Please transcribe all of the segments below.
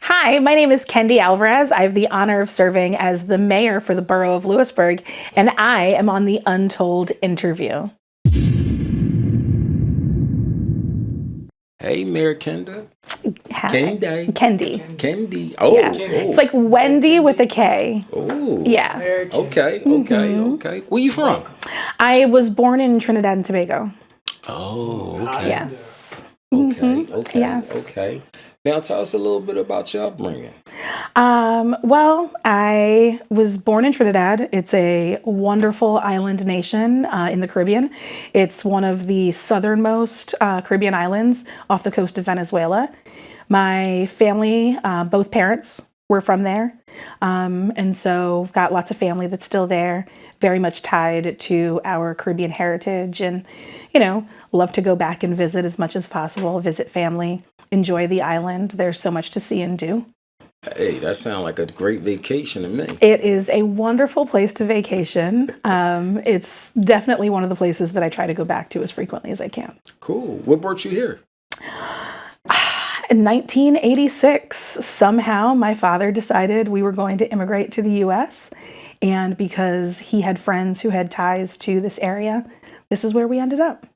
Hi, my name is Kendy Alarez. I have the honor of serving as the mayor for the borough of Lewisburg, and I am on the Untold interview. Hey, Mayor Kenda. Hi. Kendy. Kendy. Kendi. Yeah. It's like Wendy with a K. Oh. Yeah. Okay. Where you from? I was born in Trinidad and Tobago. Oh, okay. Yes. Yes. Okay. Now tell us a little bit about your upbringing. Well, I was born in Trinidad. It's a wonderful island nation in the Caribbean. It's one of the southernmost Caribbean islands off the coast of Venezuela. My family, both parents were from there. And so got lots of family that's still there, very much tied to our Caribbean heritage and, love to go back and visit as much as possible, visit family, enjoy the island. There's so much to see and do. Hey, that sounds like a great vacation to me. It is a wonderful place to vacation. It's definitely one of the places that I try to go back to as frequently as I can. Cool. What brought you here? In 1986, somehow my father decided we were going to immigrate to the US. And because he had friends who had ties to this area, this is where we ended up.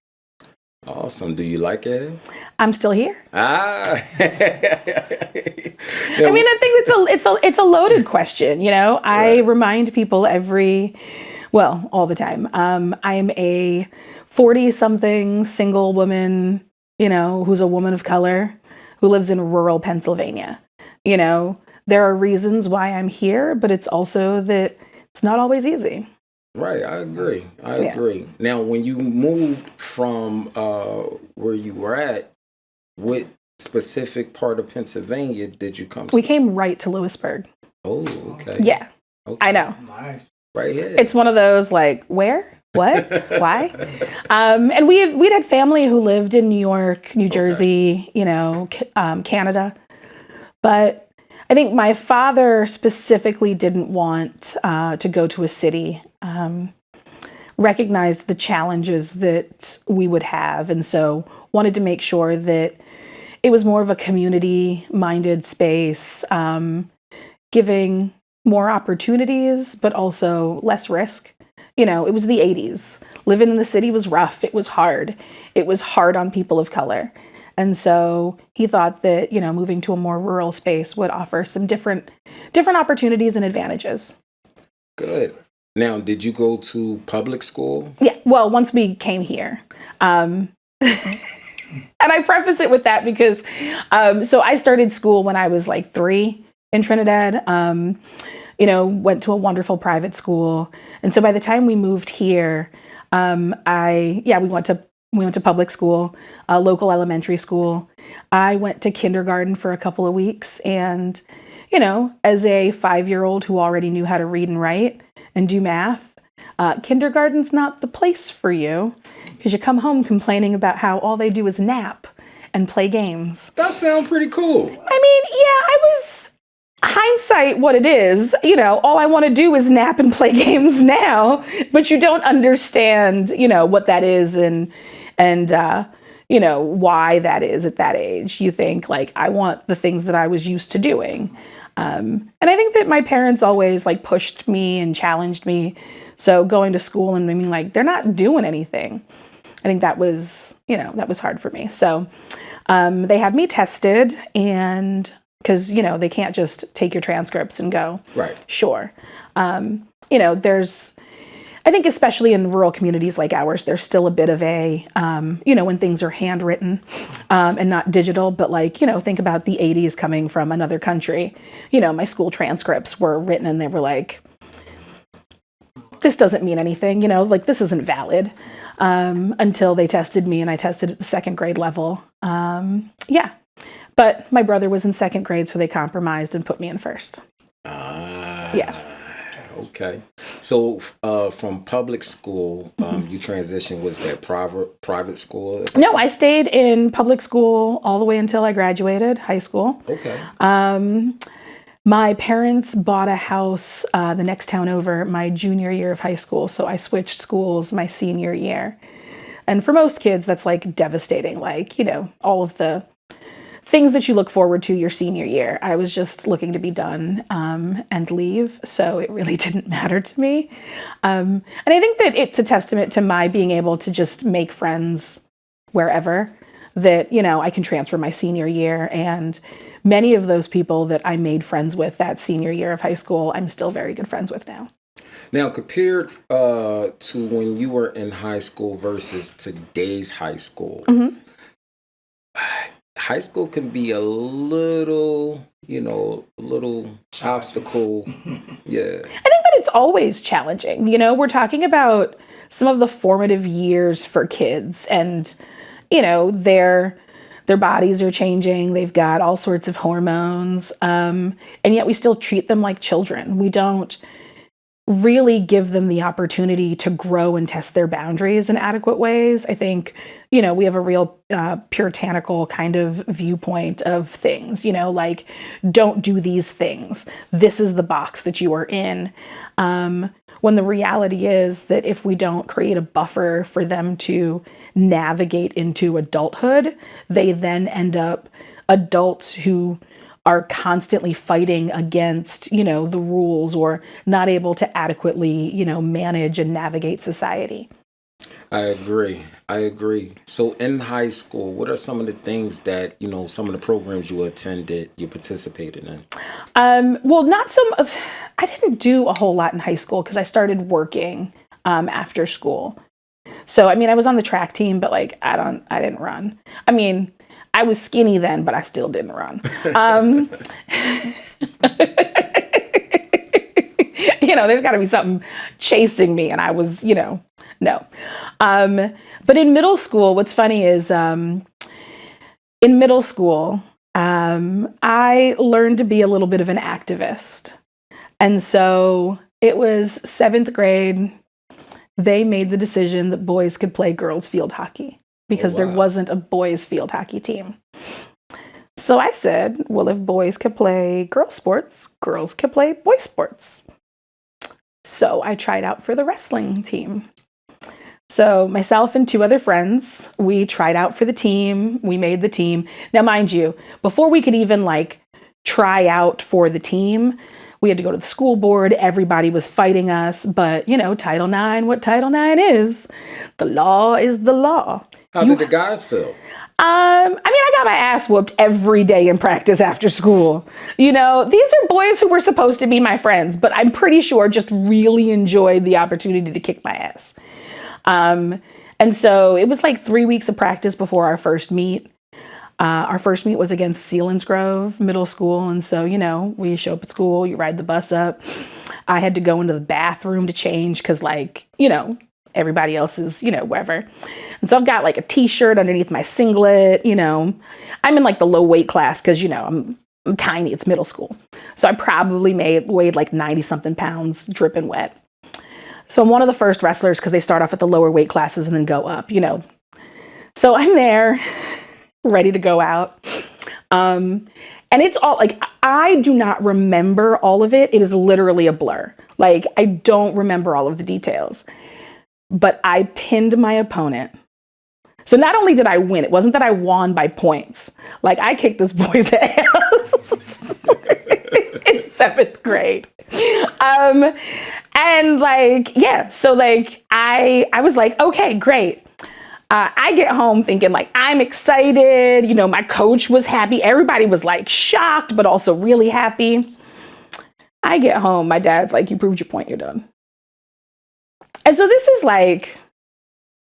Awesome. Do you like it? I'm still here. Ah. I mean, I think it's a loaded question. I remind people all the time. I'm a 40-something single woman, who's a woman of color who lives in rural Pennsylvania. There are reasons why I'm here, but it's also that it's not always easy. Right, I agree. Now, when you moved from where you were at, what specific part of Pennsylvania did you come to? We came right to Lewisburg. Oh, okay. Yeah, Okay. I know. Nice. Right here. It's one of those like, where? What? Why? And we'd had family who lived in New York, New Jersey, Canada. But I think my father specifically didn't want to go to a city, recognized the challenges that we would have, and so wanted to make sure that it was more of a community-minded space, giving more opportunities, but also less risk. It was the 80s. Living in the city was rough. It was hard. It was hard on people of color. And so he thought that, moving to a more rural space would offer some different opportunities and advantages. Good. Now, did you go to public school? Yeah. Well, once we came here. And I preface it with that because, so I started school when I was like 3 in Trinidad, went to a wonderful private school. And so by the time we moved here, we went to public school, local elementary school. I went to kindergarten for a couple of weeks. And, as a 5-year-old who already knew how to read and write and do math, kindergarten's not the place for you because you come home complaining about how all they do is nap and play games. That sounds pretty cool. I mean, I was hindsight what it is. All I want to do is nap and play games now, but you don't understand, what that is and why that is at that age. You think like, I want the things that I was used to doing. And I think that my parents always like pushed me and challenged me. So going to school and being like, they're not doing anything. I think that was hard for me. So they had me tested, and because, they can't just take your transcripts and go, right. Sure. I think especially in rural communities like ours, there's still a bit of a, when things are handwritten and not digital, but think about the 80s coming from another country. My school transcripts were written and they were like, this doesn't mean anything, this isn't valid until they tested me, and I tested at the 2nd grade level. But my brother was in 2nd grade, so they compromised and put me in 1st. Yeah. Okay. So from public school, you transitioned, was that private school? No, I stayed in public school all the way until I graduated high school. Okay. My parents bought a house the next town over my junior year of high school, so I switched schools my senior year. And for most kids, that's like devastating, all of the things that you look forward to your senior year. I was just looking to be done and leave, so it really didn't matter to me. And I think that it's a testament to my being able to just make friends wherever, that, you know, I can transfer my senior year, and many of those people that I made friends with that senior year of high school, I'm still very good friends with now. Now, compared to when you were in high school versus today's high schools, high school can be a little, a little obstacle. Yeah. I think that it's always challenging. You know, we're talking about some of the formative years for kids, and, you know, their bodies are changing. They've got all sorts of hormones. And yet we still treat them like children. We don't really give them the opportunity to grow and test their boundaries in adequate ways. I think, you know, we have a real puritanical kind of viewpoint of things, you know, like, don't do these things. This is the box that you are in. When the reality is that if we don't create a buffer for them to navigate into adulthood, they then end up adults who are constantly fighting against, you know, the rules, or not able to adequately, you know, manage and navigate society. I agree. So in high school, what are some of the things that, you know, some of the programs you attended, you participated in? Well, I didn't do a whole lot in high school because I started working after school. So, I mean, I was on the track team, but like, I didn't run. I mean, I was skinny then, but I still didn't run. You know, there's got to be something chasing me, and I was, you know, no. But in middle school, what's funny is in middle school, I learned to be a little bit of an activist. And so it was 7th grade. They made the decision that boys could play girls field hockey because there wasn't a boys field hockey team. So I said, well, if boys could play girl sports, girls could play boy sports. So I tried out for the wrestling team. So myself and 2 other friends, we tried out for the team. We made the team. Now, mind you, before we could even like try out for the team, we had to go to the school board. Everybody was fighting us. But, you know, Title IX, what Title IX is, the law is the law. How did the guys feel? I mean, I got my ass whooped every day in practice after school. You know, these are boys who were supposed to be my friends, but I'm pretty sure just really enjoyed the opportunity to kick my ass. And so it was like 3 weeks of practice before our first meet. Our first meet was against Selinsgrove Middle School. And so, you know, we show up at school, you ride the bus up. I had to go into the bathroom to change because, like, you know, everybody else is, you know, wherever. And so I've got like a t-shirt underneath my singlet, you know. I'm in like the low weight class because, you know, I'm tiny. It's middle school. So I probably weighed like 90 something pounds, dripping wet. So I'm one of the first wrestlers because they start off at the lower weight classes and then go up, you know. So I'm there, ready to go out. And it's all like, I do not remember all of it. It is literally a blur. Like, I don't remember all of the details. But I pinned my opponent. So not only did I win, it wasn't that I won by points. Like, I kicked this boy's ass in 7th grade. And like, yeah, so like, I was like, okay, great. I get home thinking like, I'm excited. You know, my coach was happy. Everybody was like shocked, but also really happy. I get home. My dad's like, you proved your point. You're done. And so this is like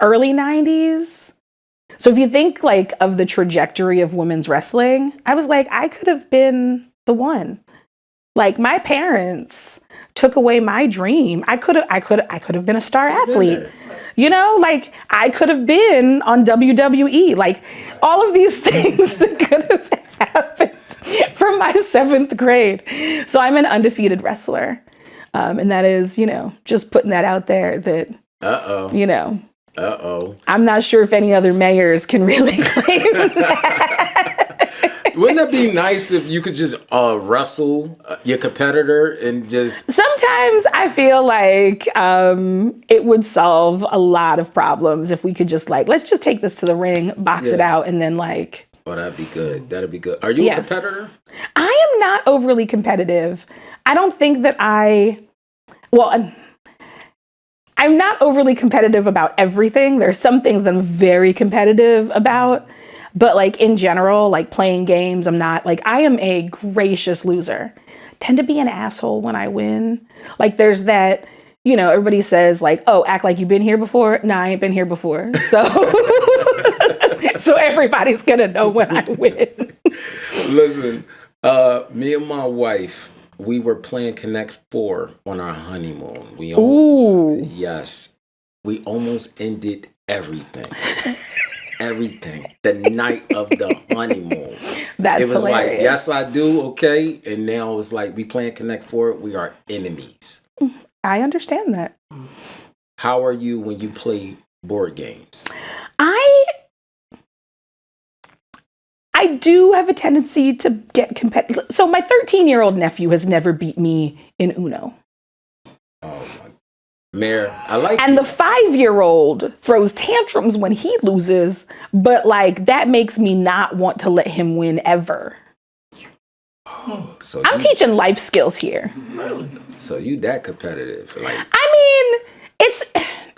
early 90s. So if you think like of the trajectory of women's wrestling, I was like, I could have been the one. Like, my parents took away my dream. I could have been a star athlete. You know, like, I could have been on WWE. Like, all of these things that could have happened from my 7th grade. So I'm an undefeated wrestler. And that is, you know, just putting that out there that, you know, I'm not sure if any other mayors can really claim that. Wouldn't that be nice if you could just wrestle your competitor and just... Sometimes I feel like it would solve a lot of problems if we could just like, let's just take this to the ring, box it out, and then like, Oh, that'd be good. That'd be good. Are you a competitor? I am not overly competitive. I don't think that I'm not overly competitive about everything. There's some things that I'm very competitive about, but like in general, like playing games, I'm not like, I am a gracious loser. Tend to be an asshole when I win. Like there's that, everybody says like, oh, act like you've been here before. Nah, I ain't been here before. So, so everybody's gonna know when I win. Listen, me and my wife, we were playing Connect 4 on our honeymoon. Yes. We almost ended everything. Everything. The night of the honeymoon. It was hilarious. Like, yes, I do. Okay. And now it's like, we playing Connect 4. We are enemies. I understand that. How are you when you play board games? I do have a tendency to get competitive. So my 13-year-old nephew has never beat me in Uno. Oh my, Mayor, I like And the 5-year-old throws tantrums when he loses, but like that makes me not want to let him win ever. Oh, I'm teaching life skills here. So you that competitive? Like, I mean,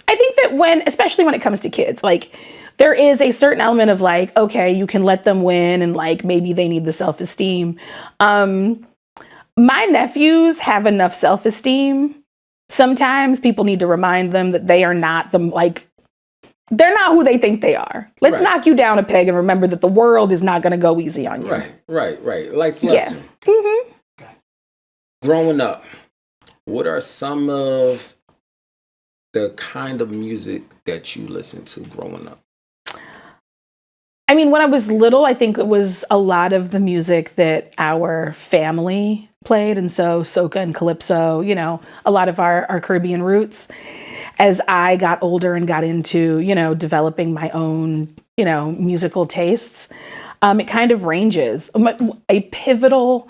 I think that especially when it comes to kids, like there is a certain element of like, okay, you can let them win and like maybe they need the self-esteem. My nephews have enough self-esteem. Sometimes people need to remind them that they are not they're not who they think they are. Let's knock you down a peg and remember that the world is not going to go easy on you. Right. Life lesson. Yeah. Mm-hmm. Growing up, what are some of the kind of music that you listened to growing up? I mean, when I was little, I think it was a lot of the music that our family played. And so soca and calypso, a lot of our Caribbean roots. As I got older and got into, developing my own, musical tastes, it kind of ranges. A pivotal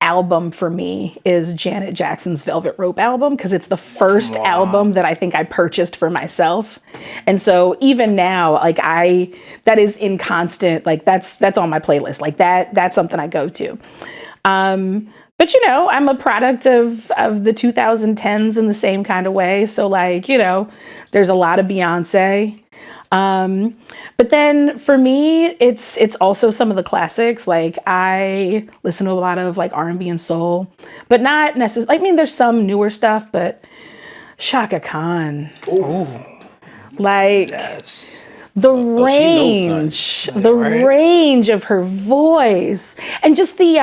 album for me is Janet Jackson's Velvet Rope album, because it's the first album that I think I purchased for myself. And so even now, like that is in constant, like that's on my playlist. Like that's something I go to. But I'm a product of the 2010s in the same kind of way. So like, there's a lot of Beyonce. But then for me, it's also some of the classics. Like I listen to a lot of like R&B and soul, but not necessarily. I mean, there's some newer stuff, but Shaka Khan. Ooh. Like the range of her voice and just the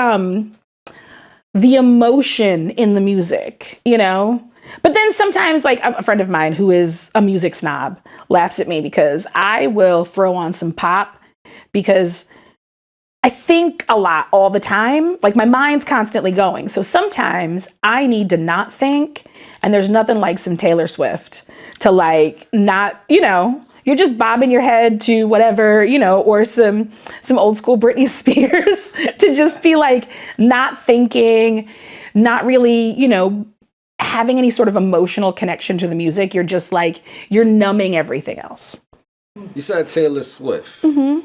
emotion in the music, But then sometimes, like, a friend of mine who is a music snob laughs at me because I will throw on some pop because I think a lot all the time. Like, my mind's constantly going. So sometimes I need to not think, and there's nothing like some Taylor Swift to, like, not, you're just bobbing your head to whatever, or some old school Britney Spears to just be, like, not thinking, not really, having any sort of emotional connection to the music. You're just like, you're numbing everything else. You said Taylor Swift. Mm-hmm.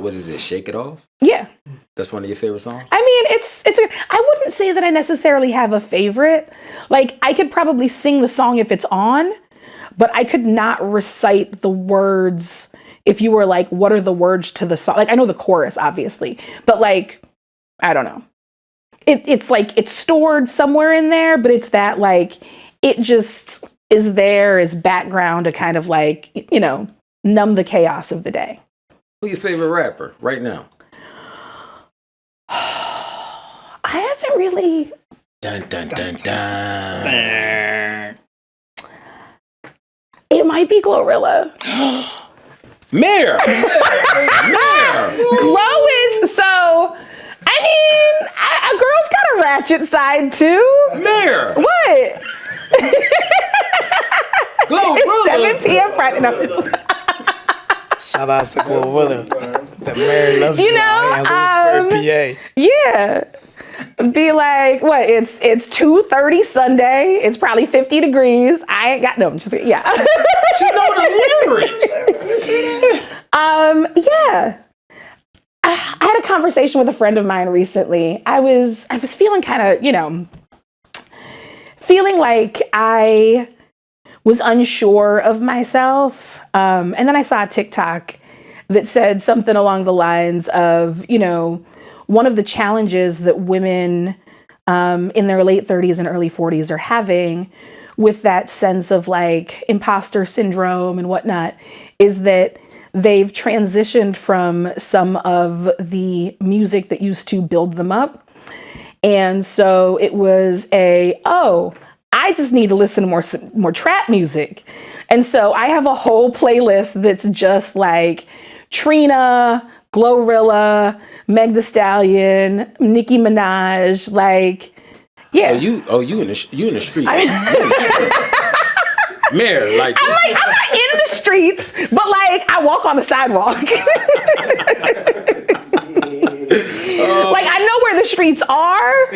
What is it? Shake It Off? Yeah. That's one of your favorite songs? I mean, I wouldn't say that I necessarily have a favorite. Like, I could probably sing the song if it's on, but I could not recite the words if you were like, what are the words to the song? Like, I know the chorus, obviously, but like, I don't know. It's like, it's stored somewhere in there, but it's that like, it just is there as background to kind of like, numb the chaos of the day. Who's your favorite rapper right now? I haven't really. Dun, dun, dun, dun. It might be Glorilla. Mayor! Glow is so. I mean, a girl's got a ratchet side too. Mayor! What? Glorilla! It's 7 p.m. Friday. No. Shout out to Glorilla. The mayor loves you. In Lewisburg, PA. Yeah. Be like, what? It's 2:30 Sunday. It's probably 50 degrees. I ain't got no. Just yeah. She know the lyrics. Yeah. I had a conversation with a friend of mine recently. I was feeling kind of, feeling like I was unsure of myself. And then I saw a TikTok that said something along the lines of, one of the challenges that women in their late 30s and early 40s are having with that sense of like imposter syndrome and whatnot is that they've transitioned from some of the music that used to build them up. And so it was I just need to listen to more trap music. And so I have a whole playlist that's just like Trina, Glorilla, Meg Thee Stallion, Nicki Minaj, like, yeah. You in the streets. Mayor, like I'm not in the streets, but like I walk on the sidewalk. Like I know where the streets are.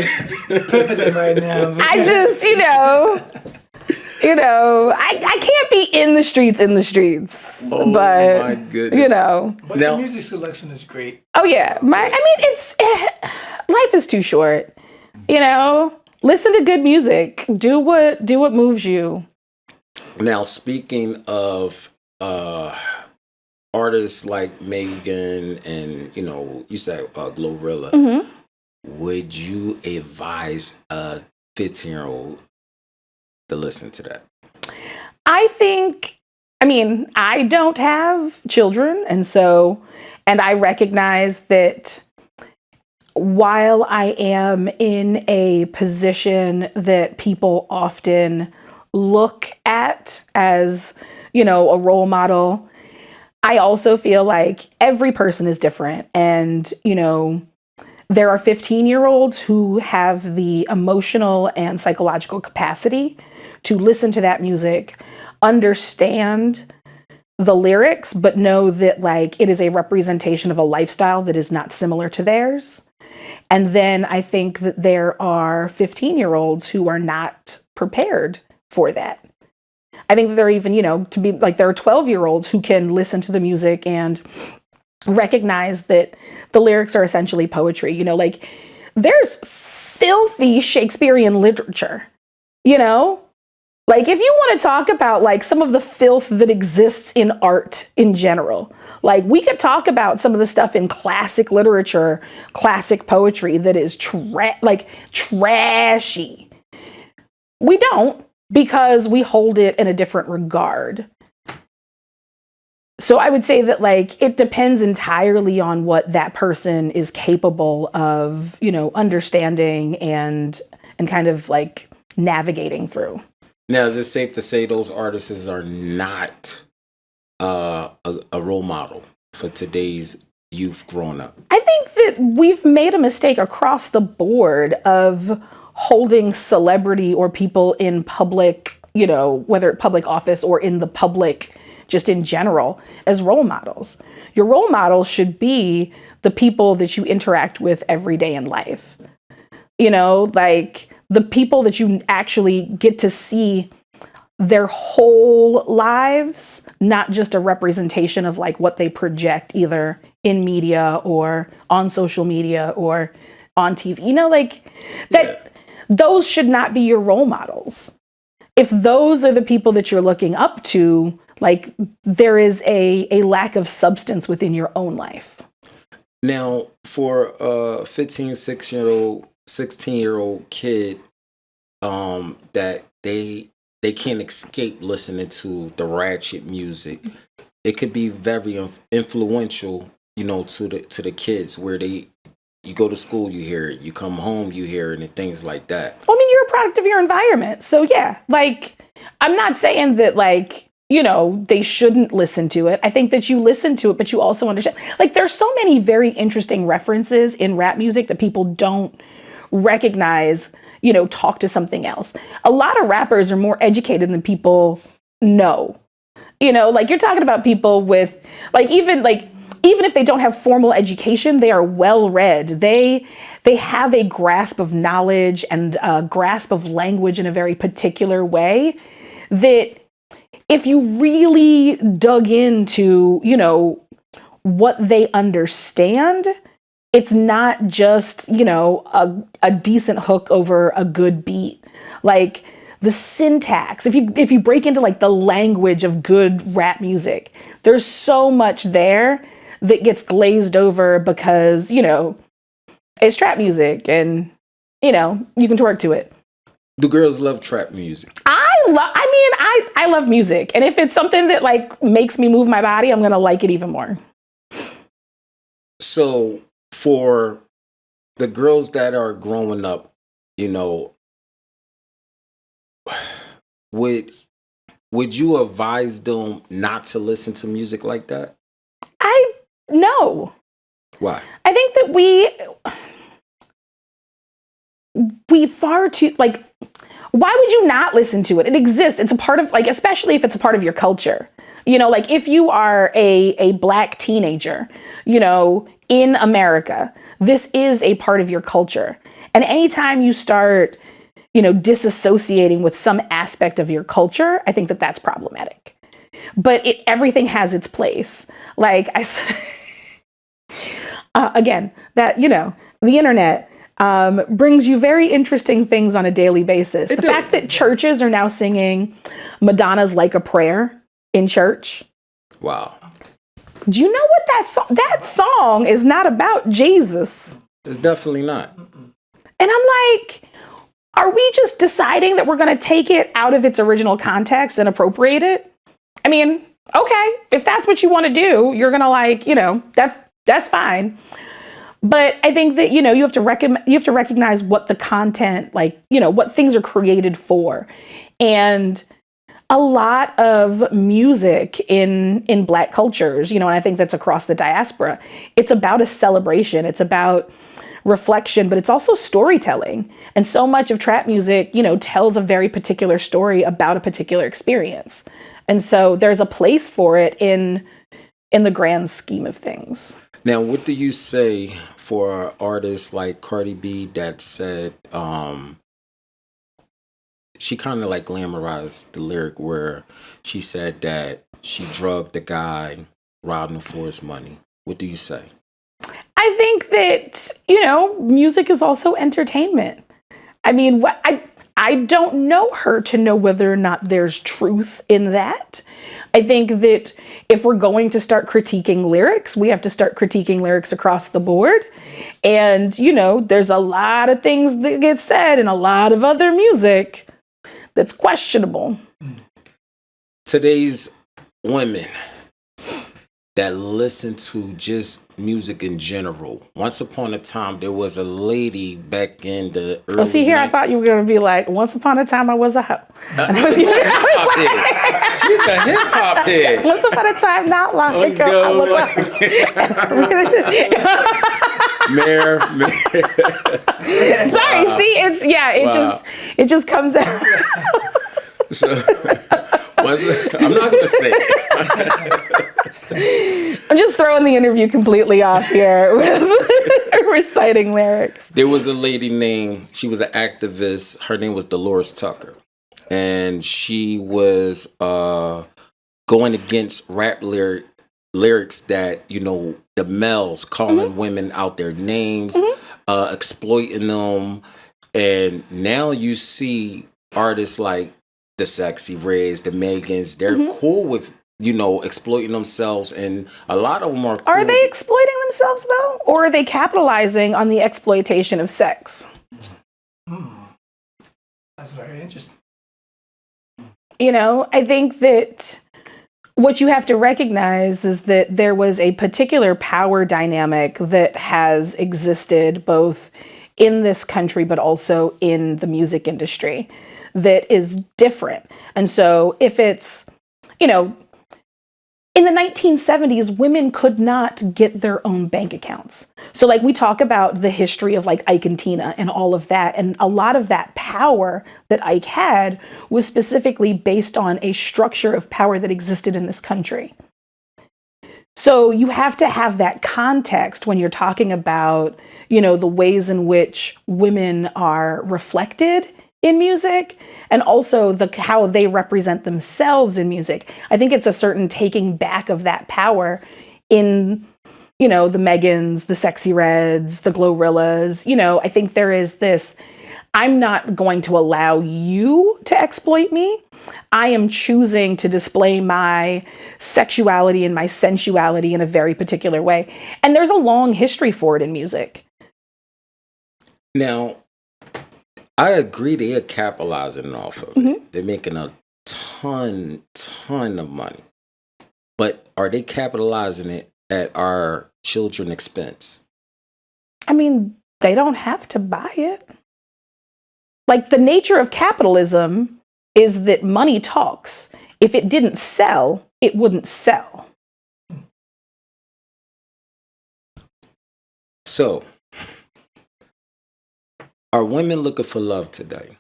Pivoting right now. I just, I can't be in the streets. oh but my goodness. But Now, the music selection is great. Oh yeah, it's life is too short. Listen to good music. Do what moves you. now speaking of artists like Megan and you said Glorilla, Mm-hmm. would you advise a 15-year-old to listen to that? I don't have children, and I recognize that while I am in a position that people often look at as, a role model, I also feel like every person is different. And, there are 15-year-olds who have the emotional and psychological capacity to listen to that music, understand the lyrics, but know that like it is a representation of a lifestyle that is not similar to theirs. And then I think that there are 15-year-olds who are not prepared for that. I think that there are even, to be like, there are 12-year-olds who can listen to the music and recognize that the lyrics are essentially poetry. Like there's filthy Shakespearean literature, Like if you want to talk about like some of the filth that exists in art in general, like we could talk about some of the stuff in classic literature, classic poetry that is trashy. We don't, because we hold it in a different regard. So I would say that like it depends entirely on what that person is capable of, understanding and kind of like navigating through. Now, is it safe to say those artists are not a role model for today's youth growing up? I think that we've made a mistake across the board of holding celebrity or people in public, whether public office or in the public just in general, as role models. Your role models should be the people that you interact with every day in life. Like the people that you actually get to see their whole lives, not just a representation of like what they project either in media or on social media or on TV. Those should not be your role models. If those are the people that you're looking up to, like there is a lack of substance within your own life. Now, for a 16-year-old kid, that they can't escape listening to the ratchet music, it could be very influential, to the kids, where you go to school, you hear it, you come home, you hear it, and things like that. Well, you're a product of your environment. So yeah, like I'm not saying that like, they shouldn't listen to it. I think that you listen to it, but you also understand. Like, there's so many very interesting references in rap music that people don't recognize, talk to something else. A lot of rappers are more educated than people know. Like you're talking about people with even if they don't have formal education, they are well read. They have a grasp of knowledge and a grasp of language in a very particular way that if you really dug into, what they understand, it's not just, a decent hook over a good beat. Like the syntax, if you break into like the language of good rap music, there's so much there that gets glazed over because, it's trap music and, you can twerk to it. Do girls love trap music? I love music. And if it's something that like makes me move my body, I'm going to like it even more. So for the girls that are growing up, would you advise them not to listen to music like that? No. Why? I think that we far too, like, why would you not listen to it? It exists. It's a part of, like, especially if it's a part of your culture. Like if you are a Black teenager, in America, this is a part of your culture. And anytime you start, disassociating with some aspect of your culture, I think that that's problematic. But everything has its place. Like again, that, the internet brings you very interesting things on a daily basis. The fact that churches are now singing Madonna's Like a Prayer in church. Wow. Do you know what that song is not about Jesus? It's definitely not. And I'm like, are we just deciding that we're going to take it out of its original context and appropriate it? I mean, okay, if that's what you want to do, you're going to like, that's fine. But I think that, you have to recognize what the content, like, what things are created for. And a lot of music in Black cultures, and I think that's across the diaspora, it's about a celebration. It's about reflection, but it's also storytelling. And so much of trap music, tells a very particular story about a particular experience. And so there's a place for it in the grand scheme of things. Now, what do you say for artists like Cardi B that said, she kind of like glamorized the lyric where she said that she drugged the guy, robbed him for his money. What do you say? I think that, music is also entertainment. I mean, I don't know her to know whether or not there's truth in that. I think that if we're going to start critiquing lyrics, we have to start critiquing lyrics across the board. And, there's a lot of things that get said in a lot of other music that's questionable. Today's women that listen to just music in general. Once upon a time, there was a lady back in the early... Well, see here, I thought you were going to be like, once upon a time, I was a hoe. Hip-hop head. She's a hip-hop head. Once upon a time, not long ago, I was a hoe. Mayor. Sorry, wow. It just comes out. So, I'm not going to say it. I'm just throwing the interview completely off here with reciting lyrics. There was a lady she was an activist. Her name was Dolores Tucker. And she was going against rap lyrics that, the males calling women out their names, exploiting them. And now you see artists like the Sexy Reds, the Megans, they're cool with, exploiting themselves. And a lot of them are cool. Are they exploiting themselves, though? Or are they capitalizing on the exploitation of sex? That's very interesting. I think that what you have to recognize is that there was a particular power dynamic that has existed both in this country, but also in the music industry that is different. And so if it's, in the 1970s, women could not get their own bank accounts. So like we talk about the history of like Ike and Tina and all of that. And a lot of that power that Ike had was specifically based on a structure of power that existed in this country. So you have to have that context when you're talking about, the ways in which women are reflected in music and also how they represent themselves in music. I think it's a certain taking back of that power in the Megans, the Sexy Reds, the Glorillas. I think there is this, I'm not going to allow you to exploit me. I am choosing to display my sexuality and my sensuality in a very particular way. And there's a long history for it in music. Now, I agree they are capitalizing off of it. They're making a ton of money. But are they capitalizing it at our children's expense? I mean, they don't have to buy it. Like, the nature of capitalism is that money talks. If it didn't sell, it wouldn't sell. So, are women looking for love today?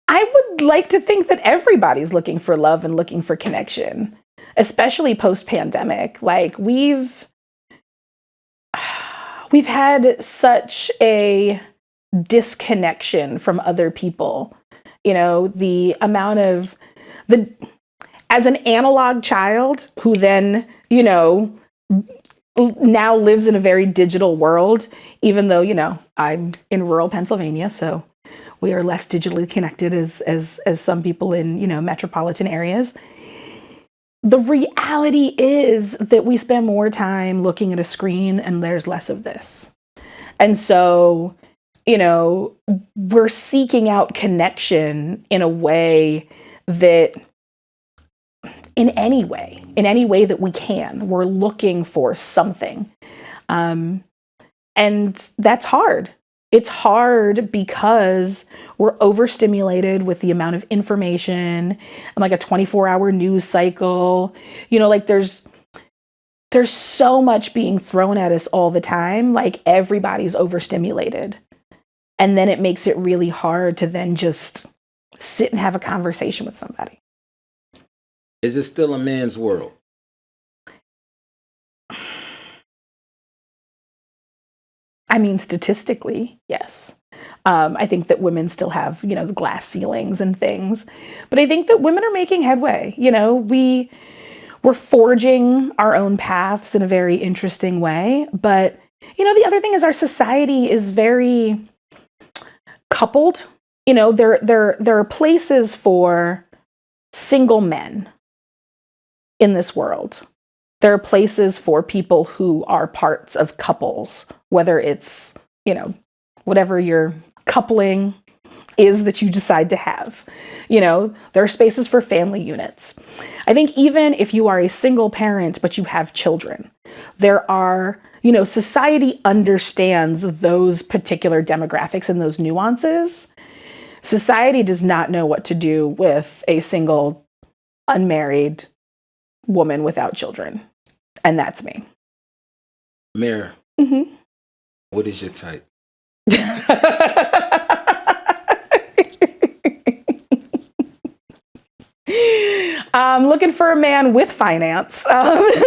I would like to think that everybody's looking for love and looking for connection, especially post-pandemic. Like, we've had such a disconnection from other people. The amount of as an analog child who then, now lives in a very digital world, even though, I'm in rural Pennsylvania, so we are less digitally connected as some people in, metropolitan areas. The reality is that we spend more time looking at a screen and there's less of this. And so, we're seeking out connection in a way that in any way that we can, we're looking for something. And that's hard. It's hard because we're overstimulated with the amount of information and like a 24-hour news cycle. There's so much being thrown at us all the time. Like, everybody's overstimulated. And then it makes it really hard to then just sit and have a conversation with somebody. Is it still a man's world? I mean, statistically, yes. I think that women still have, the glass ceilings and things. But I think that women are making headway. We're forging our own paths in a very interesting way. But, the other thing is our society is very coupled. There are places for single men in this world. There are places for people who are parts of couples, whether it's, whatever your coupling is that you decide to have. There are spaces for family units. I think even if you are a single parent, but you have children, there are, society understands those particular demographics and those nuances. Society does not know what to do with a single unmarried woman without children. And that's me. Mare, what is your type? I'm looking for a man with finance. What's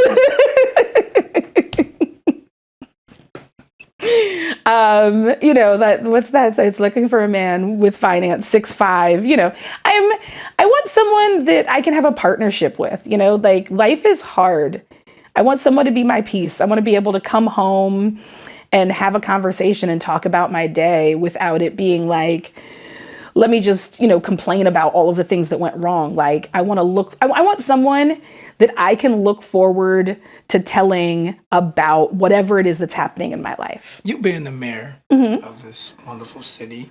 that? So it's looking for a man with finance, 6'5". I want someone that I can have a partnership with. Like, life is hard. I want someone to be my peace. I want to be able to come home and have a conversation and talk about my day without it being like, let me just, complain about all of the things that went wrong. Like, I want someone that I can look forward to telling about whatever it is that's happening in my life. You being the mayor of this wonderful city,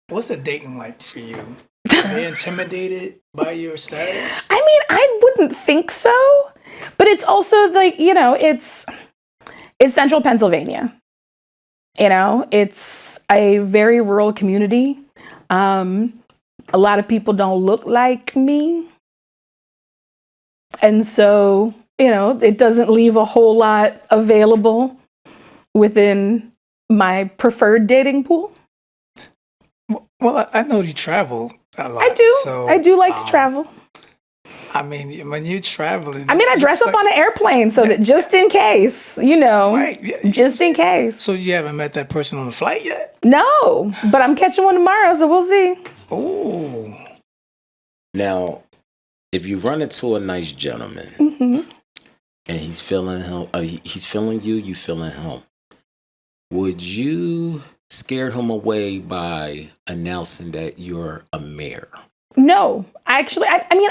what's the dating like for you? Are they intimidated by your status? I mean, I wouldn't think so, but it's also like, it's central Pennsylvania. It's a very rural community. A lot of people don't look like me. And so, it doesn't leave a whole lot available within my preferred dating pool. Well, I know you travel a lot. I do. So, I do like to travel. I mean, when you're traveling... I dress up on an airplane so that just in case, Right. Yeah, just in case. So you haven't met that person on the flight yet? No, but I'm catching one tomorrow, so we'll see. Oh. Now, if you run into a nice gentleman and he's feeling him. He's feeling you. You feeling him. Would you scare him away by announcing that you're a mayor? No, actually, I mean,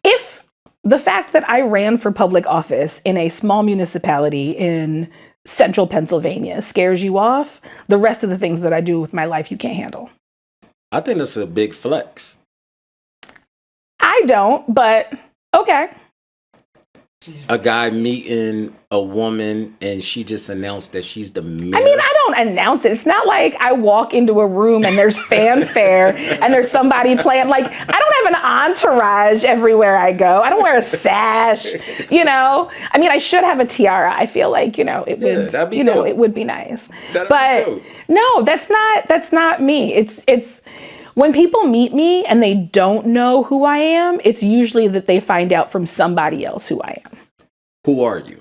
if the fact that I ran for public office in a small municipality in central Pennsylvania scares you off, the rest of the things that I do with my life you can't handle. I think that's a big flex. I don't, but okay. A guy meeting a woman and she just announced that she's the mayor. I mean, I don't announce it. It's not like I walk into a room and there's fanfare and there's somebody playing. Like, I don't have an entourage everywhere I go. I don't wear a sash, you know. I mean, I should have a tiara. I feel like, it would, that'd be dope. it would be nice. That'd but be dope. No, that's not me. It's when people meet me and they don't know who I am, it's usually that they find out from somebody else who I am. Who are you?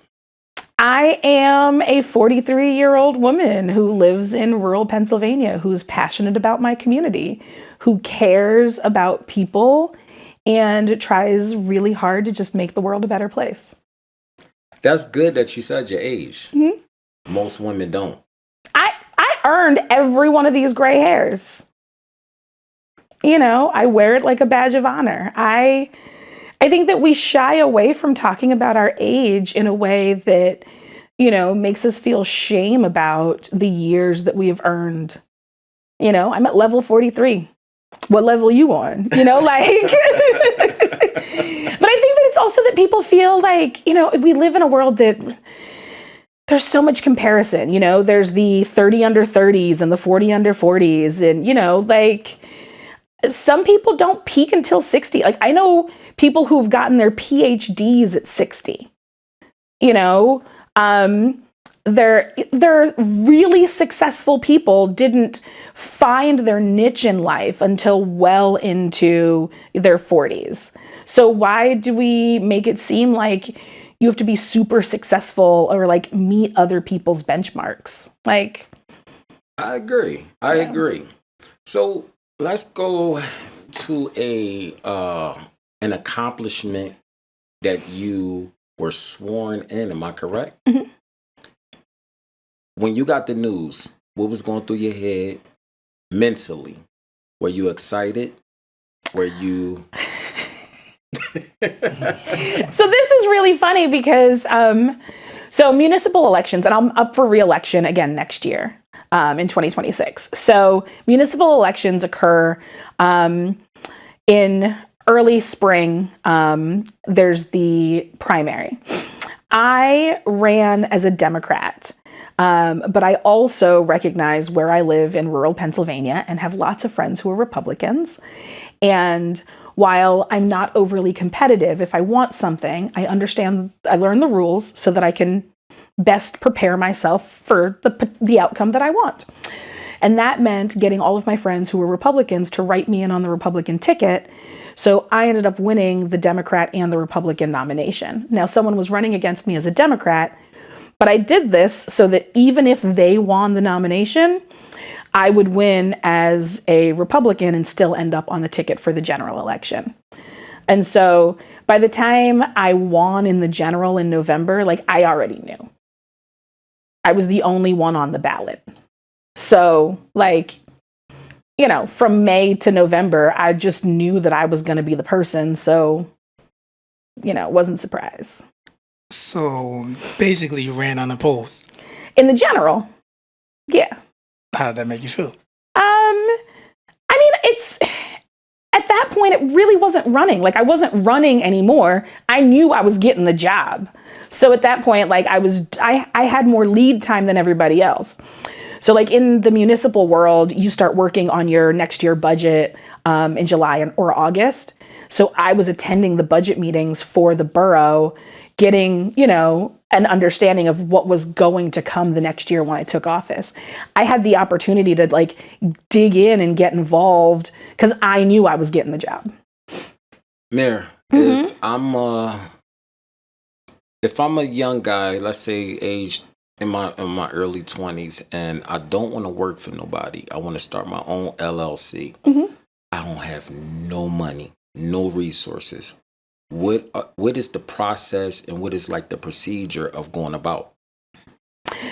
I am a 43-year-old woman who lives in rural Pennsylvania, who's passionate about my community, who cares about people, and tries really hard to just make the world a better place. That's good that you said your age. Mm-hmm. Most women don't. I earned every one of these gray hairs. I wear it like a badge of honor. I think that we shy away from talking about our age in a way that, makes us feel shame about the years that we have earned. I'm at level 43. What level are you on? But I think that it's also that people feel like, we live in a world that there's so much comparison. There's the 30 under 30s and the 40 under 40s. And, some people don't peak until 60. Like, I know people who've gotten their PhDs at 60. They're really successful people didn't find their niche in life until well into their 40s. So why do we make it seem like you have to be super successful or like meet other people's benchmarks? Like, I agree. I agree. So let's go to an accomplishment that you were sworn in. Am I correct? Mm-hmm. When you got the news, what was going through your head mentally? Were you excited? Were you? So this is really funny because so municipal elections, and I'm up for re-election again next year. In 2026. So municipal elections occur in early spring. There's the primary. I ran as a Democrat, but I also recognize where I live in rural Pennsylvania and have lots of friends who are Republicans. And while I'm not overly competitive, if I want something, I learn the rules so that I can best prepare myself for the outcome that I want. And that meant getting all of my friends who were Republicans to write me in on the Republican ticket. So I ended up winning the Democrat and the Republican nomination. Now, someone was running against me as a Democrat, but I did this so that even if they won the nomination, I would win as a Republican and still end up on the ticket for the general election. And so by the time I won in the general in November, I already knew. I was the only one on the ballot. So, from May to November, I just knew that I was going to be the person. So, wasn't surprised. So, basically, you ran unopposed. In the general, yeah. How did that make you feel? It's at that point, it really wasn't running. I wasn't running anymore. I knew I was getting the job. So at that point, I had more lead time than everybody else. So in the municipal world, you start working on your next year budget in July or August. So I was attending the budget meetings for the borough, getting, an understanding of what was going to come the next year when I took office. I had the opportunity to dig in and get involved because I knew I was getting the job. Mayor, if I'm a young guy, let's say aged in my early 20s, and I don't want to work for nobody, I want to start my own LLC. I don't have no money, no resources. what is the process and what is like the procedure of going about?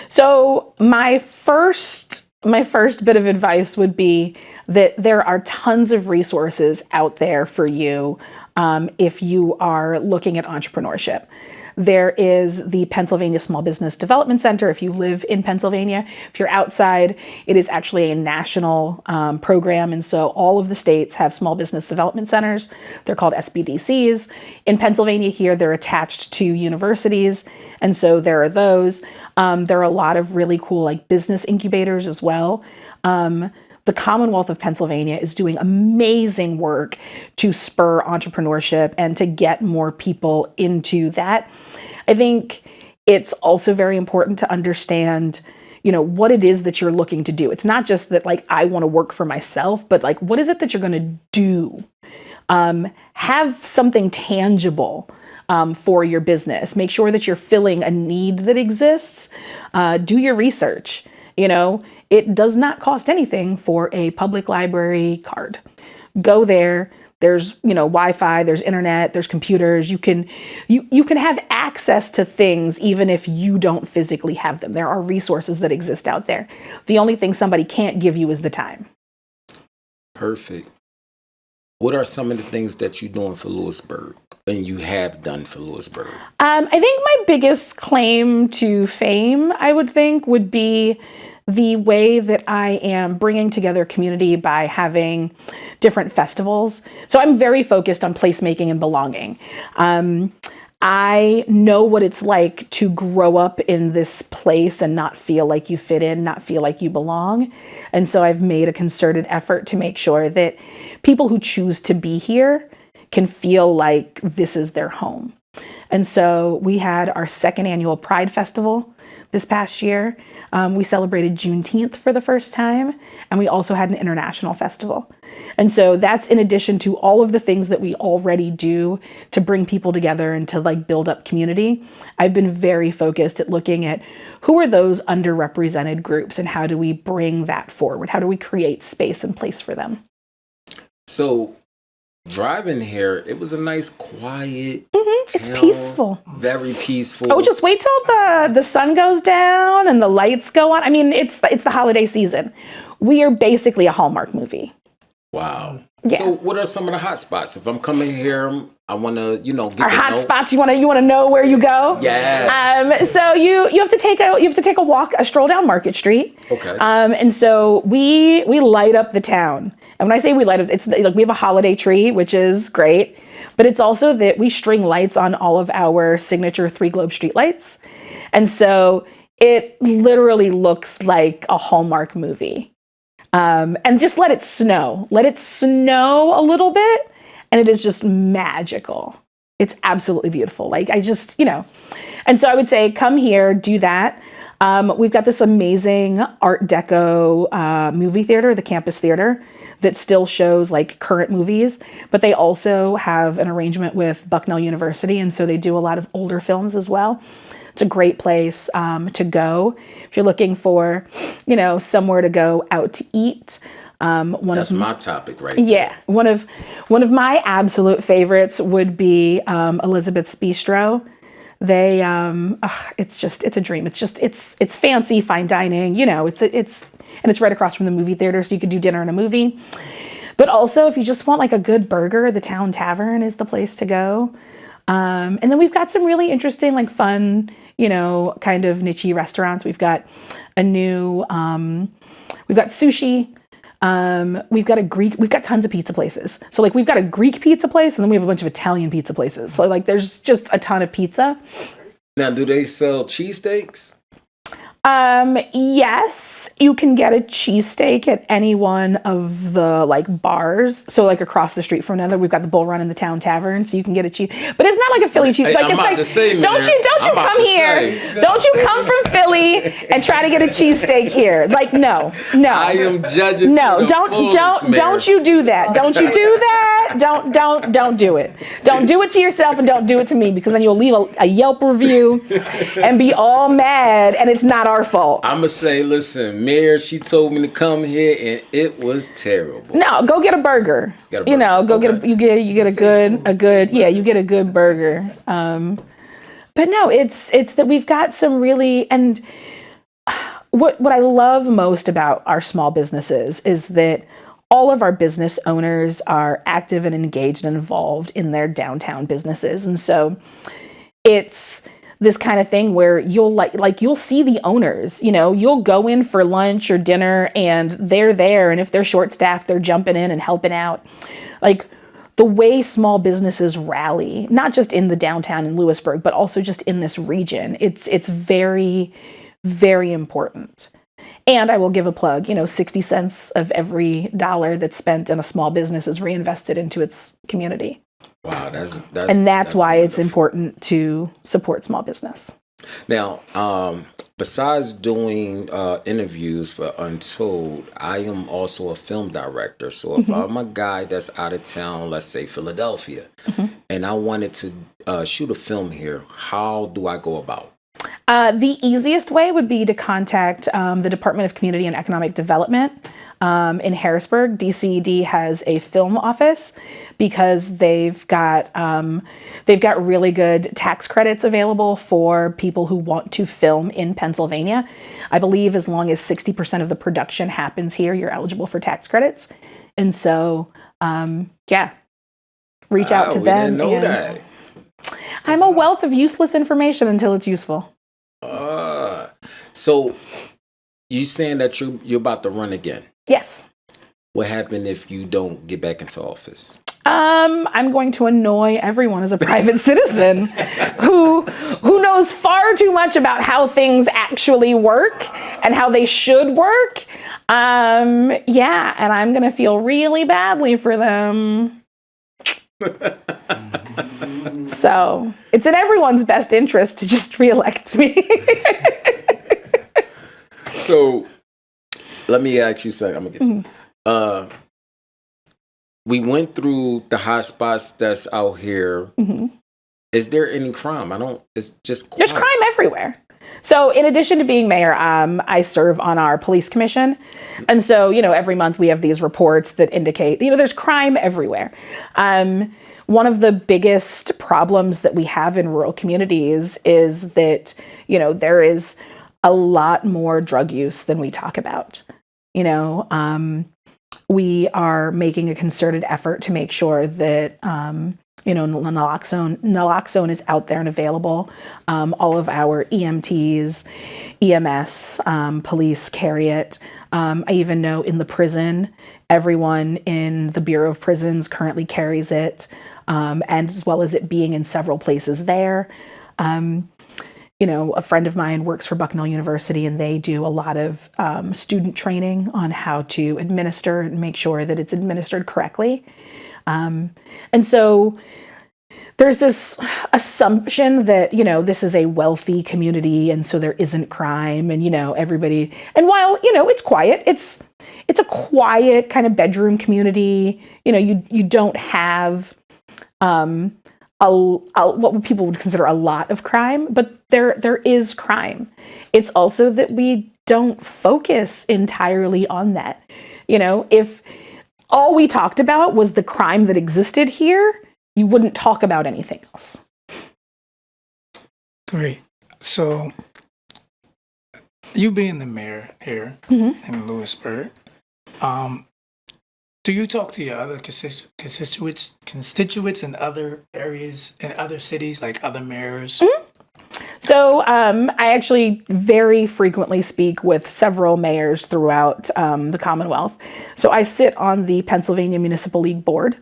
So my first bit of advice would be that there are tons of resources out there for you if you are looking at entrepreneurship. There is the Pennsylvania Small Business Development Center. If you live in Pennsylvania, if you're outside, it is actually a national program. And so all of the states have small business development centers. They're called SBDCs. In Pennsylvania here, they're attached to universities. And so there are those. There are a lot of really cool like business incubators as well. The Commonwealth of Pennsylvania is doing amazing work to spur entrepreneurship and to get more people into that. I think it's also very important to understand, what it is that you're looking to do. It's not just that like, I want to work for myself, but like, what is it that you're going to do? Have something tangible for your business. Make sure that you're filling a need that exists. Do your research. It does not cost anything for a public library card. Go there. There's, Wi-Fi, there's internet, there's computers. You can have access to things even if you don't physically have them. There are resources that exist out there. The only thing somebody can't give you is the time. Perfect. What are some of the things that you're doing for Lewisburg and you have done for Lewisburg? I think my biggest claim to fame, I would think, would be the way that I am bringing together community by having different festivals. So I'm very focused on placemaking and belonging. I know what it's like to grow up in this place and not feel like you fit in, not feel like you belong. And so I've made a concerted effort to make sure that people who choose to be here can feel like this is their home. And so we had our second annual Pride Festival this past year. We celebrated Juneteenth for the first time, and we also had an international festival. And so that's in addition to all of the things that we already do to bring people together and to like build up community. I've been very focused at looking at who are those underrepresented groups and how do we bring that forward? How do we create space and place for them? So driving here, it was a nice, quiet town. It's peaceful. Very peaceful. Oh, just wait till the sun goes down and the lights go on. I mean, it's the holiday season. We are basically a Hallmark movie. Wow. Yeah. So what are some of the hot spots? If I'm coming here, I want to, get our hot spots. You want to know where you go. Yeah. So you have to take a walk, a stroll down Market Street. Okay. And so we light up the town. And when I say we light up, it's like we have a holiday tree, which is great. But it's also that we string lights on all of our signature 3 globe street lights. And so it literally looks like a Hallmark movie. And just let it snow. Let it snow a little bit. And it is just magical. It's absolutely beautiful. Like I just, And so I would say, come here, do that. We've got this amazing Art Deco movie theater, the Campus Theater, that still shows like current movies, but they also have an arrangement with Bucknell University. And so they do a lot of older films as well. It's a great place to go. If you're looking for, somewhere to go out to eat. That's my topic right Yeah. One of my absolute favorites would be Elizabeth's Bistro. They, it's a dream. It's fancy, fine dining, and it's right across from the movie theater. So you could do dinner and a movie, but also if you just want like a good burger, the Town Tavern is the place to go. And then we've got some really interesting, like fun, kind of niche restaurants. We've got a new, we've got sushi. We've got tons of pizza places. So like we've got a Greek pizza place and then we have a bunch of Italian pizza places. So like there's just a ton of pizza. Now, do they sell cheesesteaks? Yes, you can get a cheesesteak at any one of the like bars. So like across the street from another, we've got the Bull Run and the Town Tavern, so you can get a cheese. But it's not like a Philly cheese. Like it's like don't you come here? Don't you come from Philly and try to get a cheesesteak here? Like no. I am judging. No, don't you do that? Don't you do that? Don't do it. Don't do it to yourself and don't do it to me because then you'll leave a Yelp review and be all mad and it's not our our fault. I'm gonna say, listen, Mayor, she told me to come here, and it was terrible. No, go get a burger. Get a burger. You know, go Okay. get a you get a good yeah, you get a good burger. But no, it's that we've got some really, and what I love most about our small businesses is that all of our business owners are active and engaged and involved in their downtown businesses. And so it's this kind of thing where you'll you'll see the owners, you know, you'll go in for lunch or dinner and they're there. And if they're short staffed, they're jumping in and helping out. Like the way small businesses rally, not just in the downtown in Lewisburg, but also just in this region, it's very, very important. And I will give a plug, 60 cents of every dollar that's spent in a small business is reinvested into its community. Wow, that's why wonderful. It's important to support small business. Now, besides doing interviews for Untold, I am also a film director. So if I'm a guy that's out of town, let's say Philadelphia, and I wanted to shoot a film here, how do I go about? The easiest way would be to contact the Department of Community and Economic Development in Harrisburg. DCED has a film office because they've got really good tax credits available for people who want to film in Pennsylvania. I believe as long as 60% of the production happens here, you're eligible for tax credits. And so, reach out to them. Didn't know that. I'm a wealth of useless information until it's useful. So you saying that you're about to run again? Yes. What happened if you don't get back into office? I'm going to annoy everyone as a private citizen who knows far too much about how things actually work and how they should work. And I'm going to feel really badly for them. So it's in everyone's best interest to just reelect me. So let me ask you something. I'm gonna get to we went through the hot spots that's out here. Is there any crime? It's just quiet. There's crime everywhere. So in addition to being mayor, I serve on our police commission. And so, every month we have these reports that indicate, there's crime everywhere. One of the biggest problems that we have in rural communities is that, there is a lot more drug use than we talk about. We are making a concerted effort to make sure that, naloxone is out there and available. All of our EMTs, EMS, police carry it. I even know in the prison, everyone in the Bureau of Prisons currently carries it, and as well as it being in several places there. A friend of mine works for Bucknell University, and they do a lot of student training on how to administer and make sure that it's administered correctly. And so there's this assumption that, this is a wealthy community, and so there isn't crime, and, everybody, and while, it's quiet, it's a quiet kind of bedroom community. You don't have what people would consider a lot of crime, but there is crime. It's also that we don't focus entirely on that. If all we talked about was the crime that existed here, you wouldn't talk about anything else. Great. So you being the mayor here in Lewisburg, do you talk to your other constituents in other areas, in other cities, like other mayors? So I actually very frequently speak with several mayors throughout the Commonwealth. So I sit on the Pennsylvania Municipal League Board.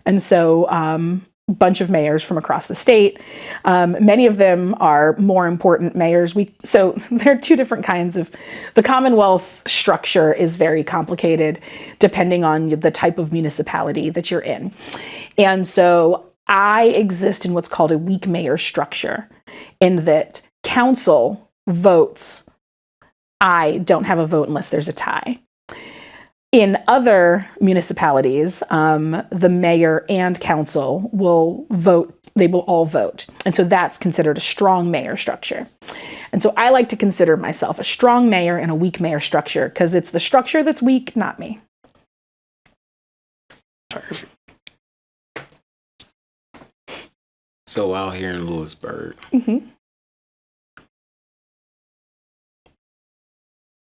And so a bunch of mayors from across the state. Many of them are more important mayors. So there are two different kinds of, the Commonwealth structure is very complicated depending on the type of municipality that you're in. And so I exist in what's called a weak mayor structure, in that council votes. I don't have a vote unless there's a tie. In other municipalities, the mayor and council will vote. They will all vote. And so that's considered a strong mayor structure. And so I like to consider myself a strong mayor in a weak mayor structure, because it's the structure that's weak, not me. Perfect. So out here in Lewisburg,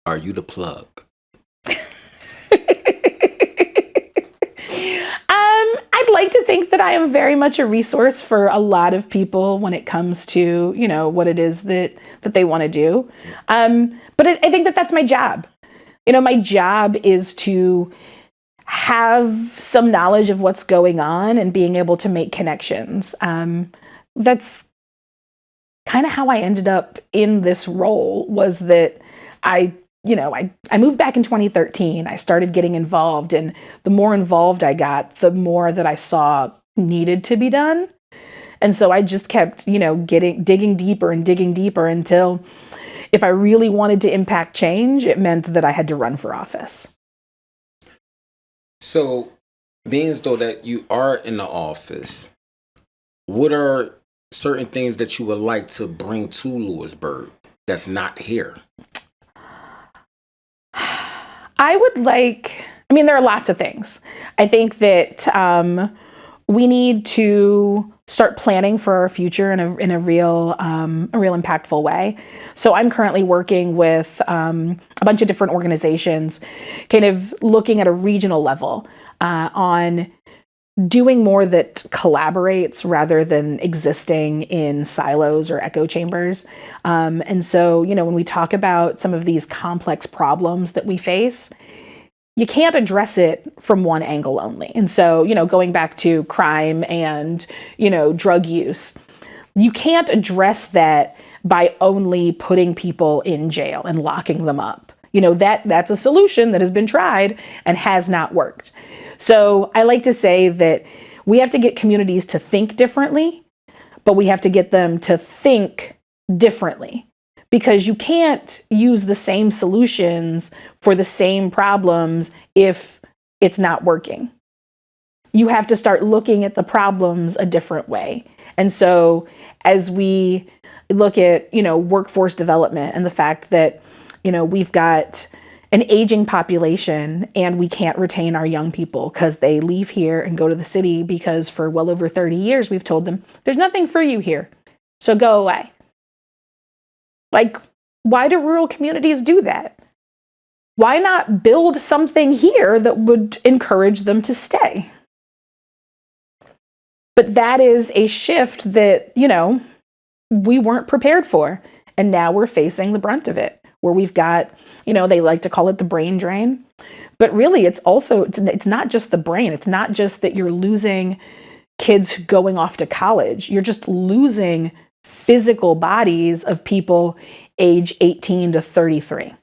are you the plug? I'd like to think that I am very much a resource for a lot of people when it comes to, what it is that they want to do. But I think that that's my job. My job is to have some knowledge of what's going on and being able to make connections. That's kind of how I ended up in this role, was that I moved back in 2013. I started getting involved, and the more involved I got, the more that I saw needed to be done. And so I just kept, digging deeper and digging deeper until, if I really wanted to impact change, it meant that I had to run for office. So, being as though that you are in the office, what are certain things that you would like to bring to Lewisburg that's not here? There are lots of things. I think that we need to start planning for our future in a real impactful way. So I'm currently working with a bunch of different organizations, kind of looking at a regional level on doing more that collaborates rather than existing in silos or echo chambers. And so, when we talk about some of these complex problems that we face, you can't address it from one angle only. And so, going back to crime and, drug use, you can't address that by only putting people in jail and locking them up. That's a solution that has been tried and has not worked. So I like to say that we have to get communities to think differently, but we have to get them to think differently, because you can't use the same solutions for the same problems if it's not working. You have to start looking at the problems a different way. And so as we look at, workforce development and the fact that, we've got an aging population and we can't retain our young people because they leave here and go to the city because for well over 30 years, we've told them there's nothing for you here, so go away. Like, why do rural communities do that? Why not build something here that would encourage them to stay? But that is a shift that, we weren't prepared for. And now we're facing the brunt of it, where we've got, they like to call it the brain drain. But really, it's not just the brain. It's not just that you're losing kids going off to college. You're just losing physical bodies of people age 18 to 33.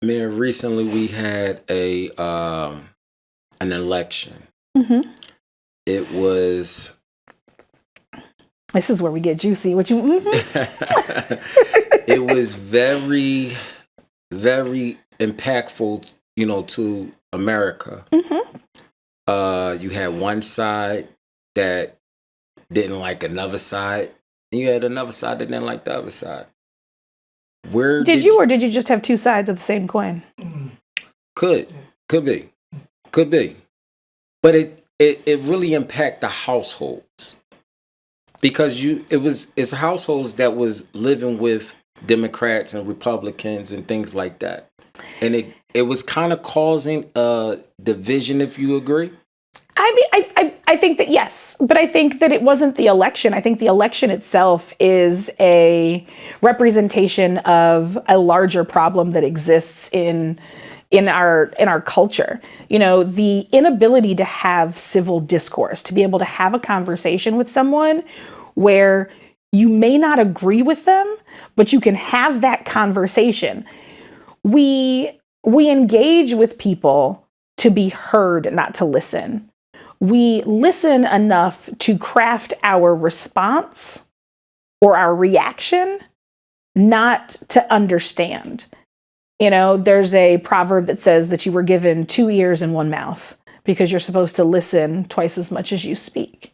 Man, recently we had an election. Mm-hmm. It was... This is where we get juicy. What you? Mm-hmm. It was very, very impactful, to America. Mm-hmm. You had one side that didn't like another side, and you had another side that didn't like the other side. Where did you, or did you just have two sides of the same coin? Could be, but it really impacted the households. Because it's households that was living with Democrats and Republicans and things like that. And it was kind of causing a division, if you agree. I think that yes, but I think that it wasn't the election. I think the election itself is a representation of a larger problem that exists in our culture. The inability to have civil discourse, to be able to have a conversation with someone where you may not agree with them, but you can have that conversation. We engage with people to be heard, not to listen. We listen enough to craft our response or our reaction, not to understand. There's a proverb that says that you were given 2 ears and 1 mouth because you're supposed to listen twice as much as you speak.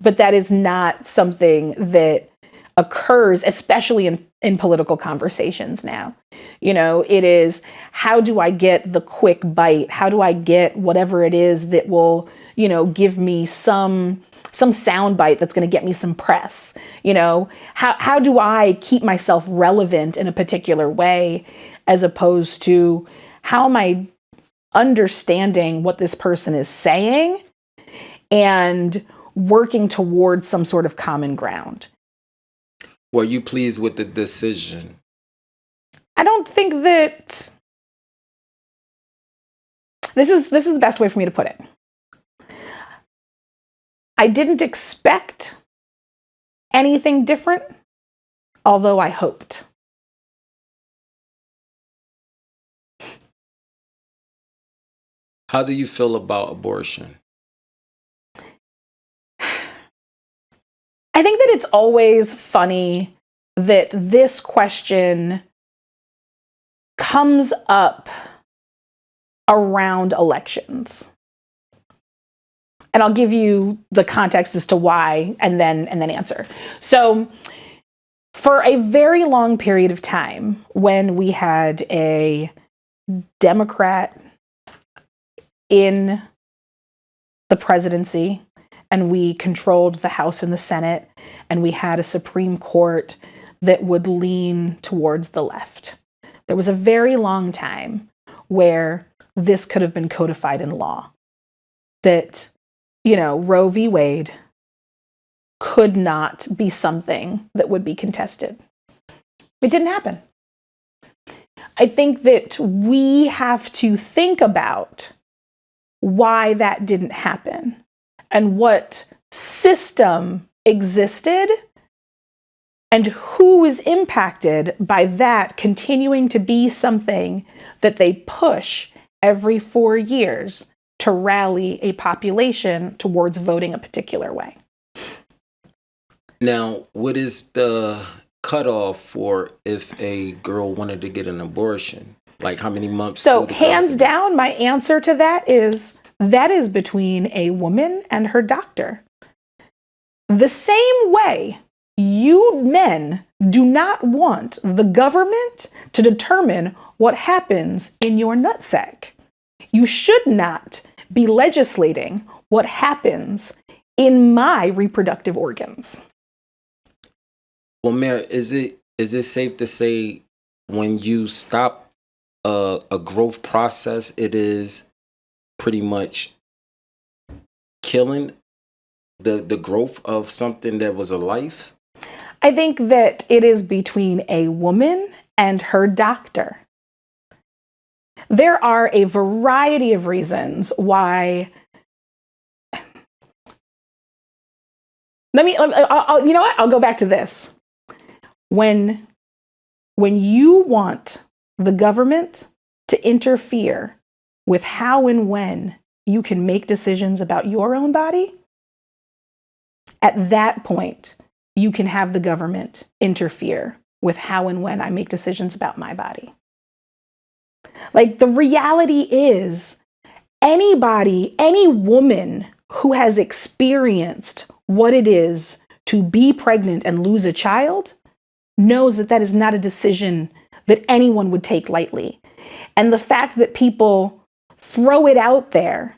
But that is not something that occurs, especially in political conversations now. It is, how do I get the quick bite? How do I get whatever it is that will, give me some sound bite that's going to get me some press? How do I keep myself relevant in a particular way, as opposed to how am I understanding what this person is saying and working towards some sort of common ground? Were you pleased with the decision? I don't think that this is the best way for me to put it. I didn't expect anything different, although I hoped. How do you feel about abortion? I think that it's always funny that this question comes up around elections. And I'll give you the context as to why and then answer. So, for a very long period of time, when we had a Democrat in the presidency, and we controlled the House and the Senate, and we had a Supreme Court that would lean towards the left, there was a very long time where this could have been codified in law. That, Roe v. Wade could not be something that would be contested. It didn't happen. I think that we have to think about why that didn't happen and what system existed and who is impacted by that continuing to be something that they push every 4 years to rally a population towards voting a particular way. Now, what is the cutoff for if a girl wanted to get an abortion? Like, how many months? So hands down, my answer to that is between a woman and her doctor. The same way you men do not want the government to determine what happens in your nutsack. You should not be legislating what happens in my reproductive organs. Well, Mayor, is it safe to say when you stop a growth process, it is pretty much killing the growth of something that was a life? I think that it is between a woman and her doctor. There are a variety of reasons why. I'll go back to this. When you want the government to interfere with how and when you can make decisions about your own body, at that point, you can have the government interfere with how and when I make decisions about my body. Like, the reality is, any woman who has experienced what it is to be pregnant and lose a child knows that that is not a decision that anyone would take lightly. And the fact that people throw it out there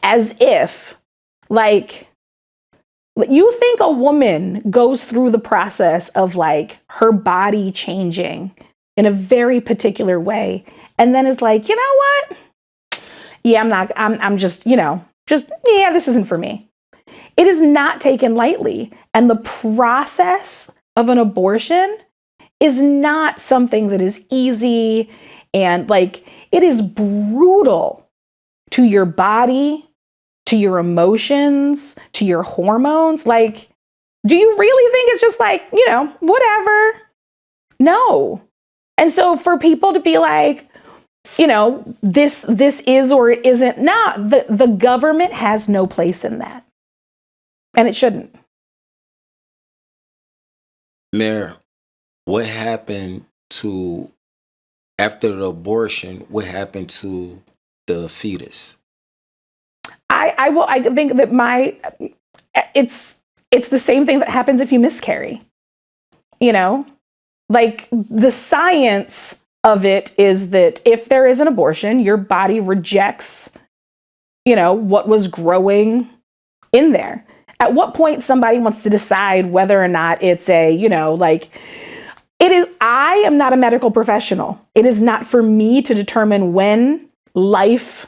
as if, like, you think a woman goes through the process of, like, her body changing in a very particular way and then is like, you know what? Yeah, this isn't for me. It is not taken lightly. And the process of an abortion is not something that is easy, and, like, it is brutal to your body, to your emotions, to your hormones. Like, do you really think it's just like, whatever? No. And so for people to be like, this is or it isn't, the government has no place in that. And it shouldn't. Mayor, what happened to, after the abortion, what happened to the fetus? I think that it's the same thing that happens if you miscarry. You know, like the science of it is that if there is an abortion, your body rejects, what was growing in there. At what point somebody wants to decide whether or not it's it is, I am not a medical professional. It is not for me to determine when life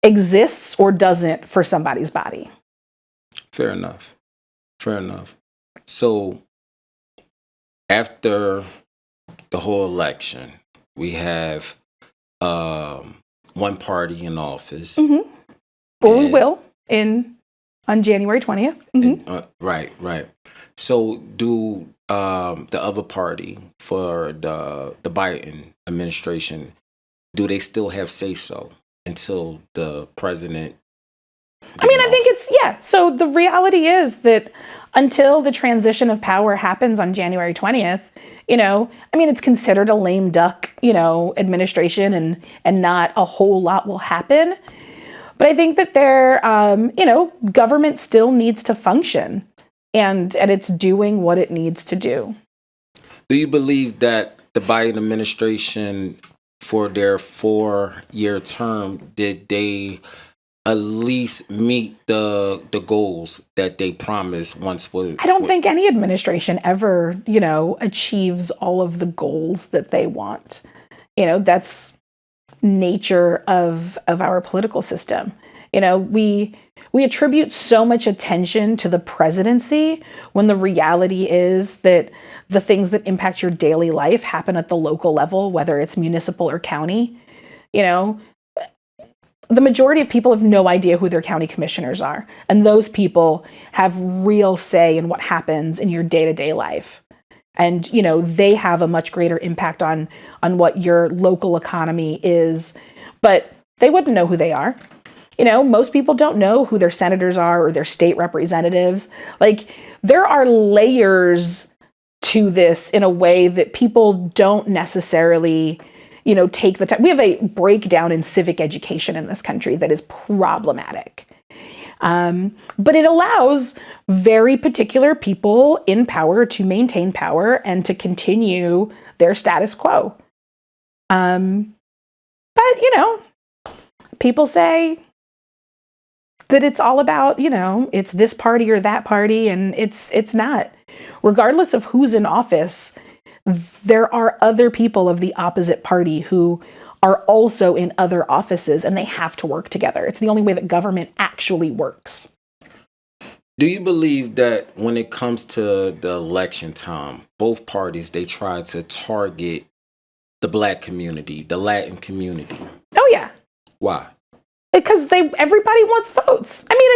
exists or doesn't for somebody's body. Fair enough. So after the whole election, we have one party in office. Mm-hmm. Or we will on January 20th. Mm-hmm. Right. So do the other party for the Biden administration, do they still have say so until the president? I think so the reality is that until the transition of power happens on January 20th, it's considered a lame duck, administration and not a whole lot will happen. But I think that government still needs to function and it's doing what it needs to do. Do you believe that the Biden administration, for their 4-year term, did they at least meet the goals that they promised once? I don't think any administration ever, achieves all of the goals that they want. That's nature of our political system. We attribute so much attention to the presidency when the reality is that the things that impact your daily life happen at the local level, whether it's municipal or county. The majority of people have no idea who their county commissioners are. And those people have real say in what happens in your day-to-day life. And, they have a much greater impact on what your local economy is, but they wouldn't know who they are. Most people don't know who their senators are or their state representatives. Like, there are layers to this in a way that people don't necessarily take the time. We have a breakdown in civic education in this country that is problematic. But it allows very particular people in power to maintain power and to continue their status quo. But, people say that it's all about, it's this party or that party, and it's not. Regardless of who's in office, there are other people of the opposite party who are also in other offices, and they have to work together. It's the only way that government actually works. Do you believe that when it comes to the election time, both parties, they try to target the Black community, the Latin community? Oh, yeah. Why? Because everybody wants votes. I mean,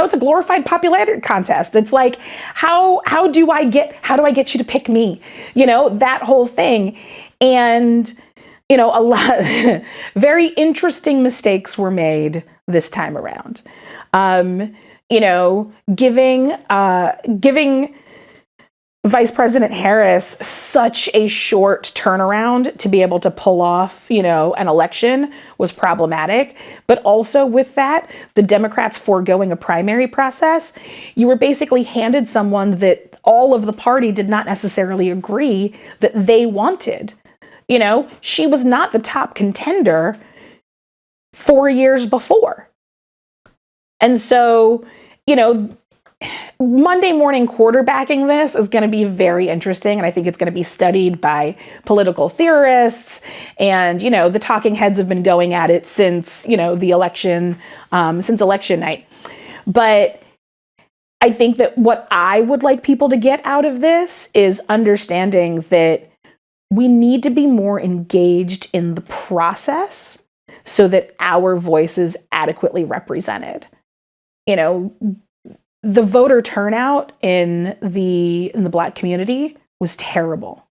it's a glorified popularity contest. It's like, how do I get you to pick me? That whole thing. And, a lot, very interesting mistakes were made this time around. Giving Vice President Harris such a short turnaround to be able to pull off, an election was problematic. But also with that, the Democrats foregoing a primary process, you were basically handed someone that all of the party did not necessarily agree that they wanted. She was not the top contender 4 years before. And so, Monday morning quarterbacking this is going to be very interesting. And I think it's going to be studied by political theorists. And, the talking heads have been going at it since, the election, since election night. But I think that what I would like people to get out of this is understanding that we need to be more engaged in the process so that our voice is adequately represented. The voter turnout in the Black community was terrible.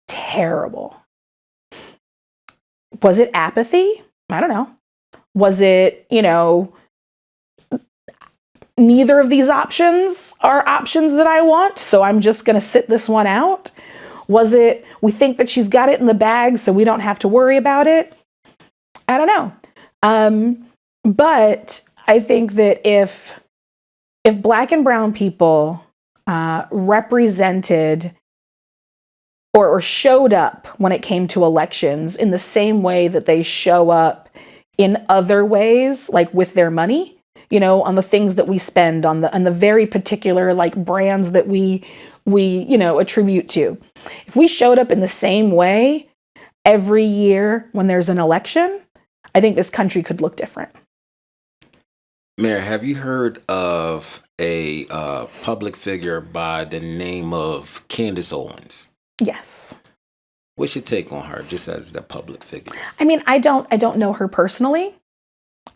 Terrible. Was it apathy? I don't know. Was it, neither of these options are options that I want, so I'm just going to sit this one out? Was it, we think that she's got it in the bag, so we don't have to worry about it? I don't know. But I think that if Black and brown people represented or showed up when it came to elections in the same way that they show up in other ways, like with their money, on the things that we spend on the very particular like brands that we attribute to. If we showed up in the same way every year when there's an election, I think this country could look different. Mayor, have you heard of a public figure by the name of Candace Owens? Yes. What's your take on her, just as the public figure? I mean, I don't know her personally.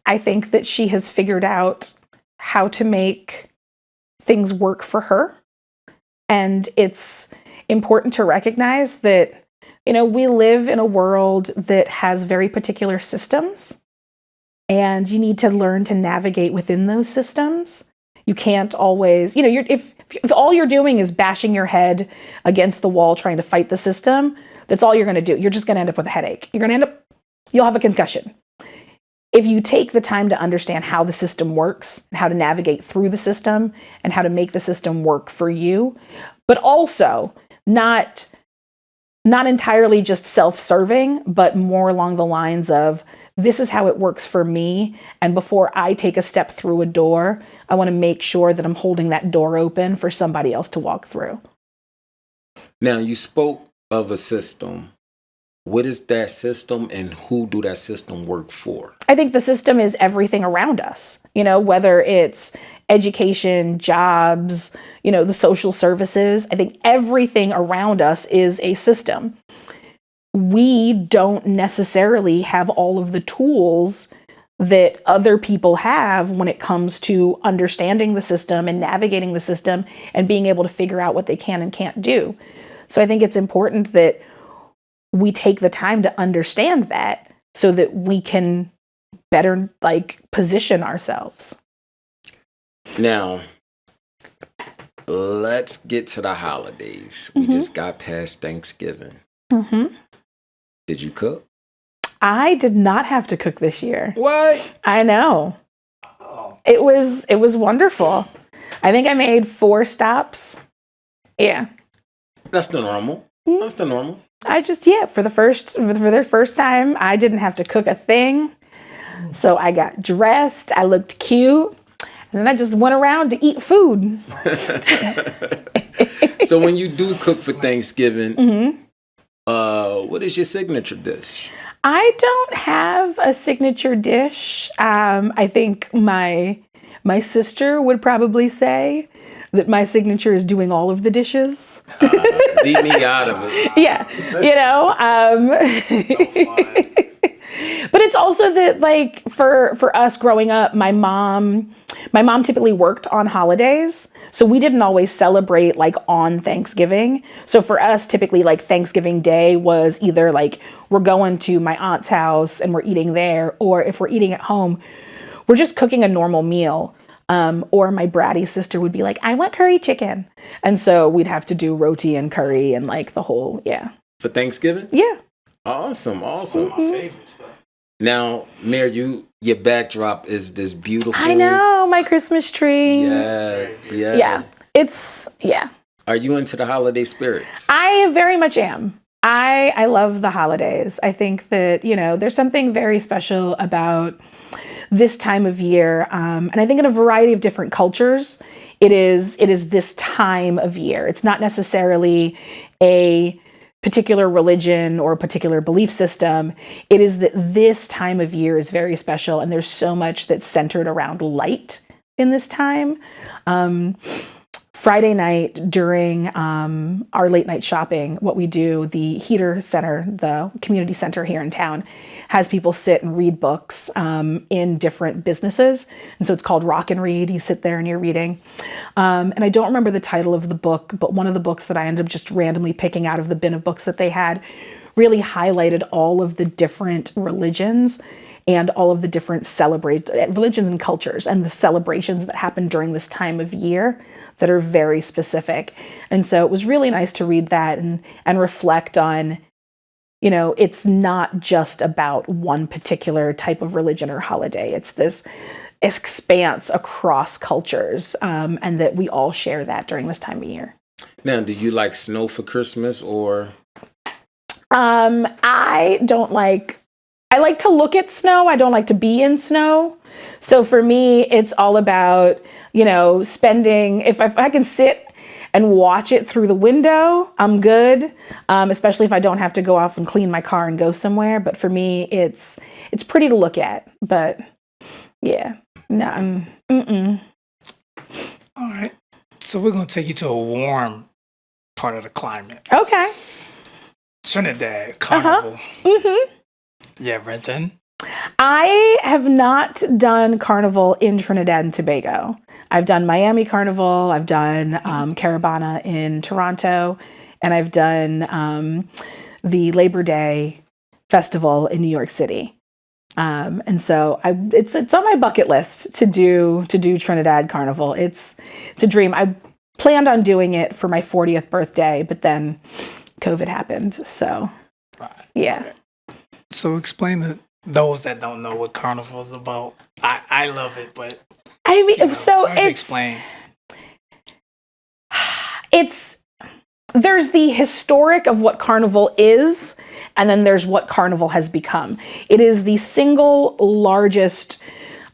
I think that she has figured out how to make things work for her. And it's important to recognize that, we live in a world that has very particular systems, and you need to learn to navigate within those systems. You can't always, if all you're doing is bashing your head against the wall trying to fight the system, that's all you're going to do. You're just going to end up with a headache. You'll have a concussion. If you take the time to understand how the system works, how to navigate through the system, and how to make the system work for you, but also not entirely just self-serving, but more along the lines of, this is how it works for me. And before I take a step through a door, I want to make sure that I'm holding that door open for somebody else to walk through. Now, you spoke of a system. What is that system, and who do that system work for? I think the system is everything around us, whether it's education, jobs, the social services. I think everything around us is a system. We don't necessarily have all of the tools that other people have when it comes to understanding the system and navigating the system and being able to figure out what they can and can't do. So I think it's important that we take the time to understand that so that we can better position ourselves. Now, let's get to the holidays. We just got past Thanksgiving. Mm-hmm. Did you cook? I did not have to cook this year. What? I know. Oh. It was wonderful. I think I made 4 stops. Yeah. That's the normal. That's the normal. I just, for the first time, I didn't have to cook a thing. So I got dressed, I looked cute, and then I just went around to eat food. So when you do cook for Thanksgiving, what is your signature dish? I don't have a signature dish. I think my sister would probably say that my signature is doing all of the dishes. Leave me out of it. Yeah, But it's also that, for us growing up, my mom typically worked on holidays. So we didn't always celebrate on Thanksgiving. So for us, typically Thanksgiving Day was either we're going to my aunt's house and we're eating there, or if we're eating at home, we're just cooking a normal meal. Or my bratty sister would be like, I want curry chicken. And so we'd have to do roti and curry and the whole, For Thanksgiving? Yeah. Awesome. My favorite stuff. Now, Mayor, your backdrop is this beautiful. I know, my Christmas tree. Yeah. Yeah. Are you into the holiday spirits? I very much am. I love the holidays. I think that, there's something very special about this time of year. And I think in a variety of different cultures, it is this time of year. It's not necessarily a particular religion or a particular belief system. It is that this time of year is very special, and there's so much that's centered around light in this time. Friday night during our late night shopping, what we do, the Heater Center, the community center here in town, has people sit and read books in different businesses. And so it's called Rock and Read. You sit there and you're reading. And I don't remember the title of the book, but one of the books that I ended up just randomly picking out of the bin of books that they had really highlighted all of the different religions and all of the different religions and cultures and the celebrations that happen during this time of year that are very specific. And so it was really nice to read that and reflect on, it's not just about one particular type of religion or holiday. It's this expanse across cultures, and that we all share that during this time of year. Now, do you like snow for Christmas or? I don't like, I like to look at snow. I don't like to be in snow. So for me, it's all about, spending, if I can sit and watch it through the window, I'm good. Especially if I don't have to go off and clean my car and go somewhere. But for me, it's pretty to look at. But yeah, no, All right. So we're going to take you to a warm part of the climate. Okay. Trinidad Carnival. Mm-hmm. Yeah, Renton. I have not done Carnival in Trinidad and Tobago. I've done Miami Carnival, I've done Caravana in Toronto, and I've done the Labor Day Festival in New York City. And so it's on my bucket list to do Trinidad Carnival. It's a dream. I planned on doing it for my 40th birthday, but then COVID happened. So, yeah. So explain to those that don't know what Carnival is about. I love it, but I mean, it's hard to explain. There's the historic of what Carnival is, and then there's what Carnival has become. It is the single largest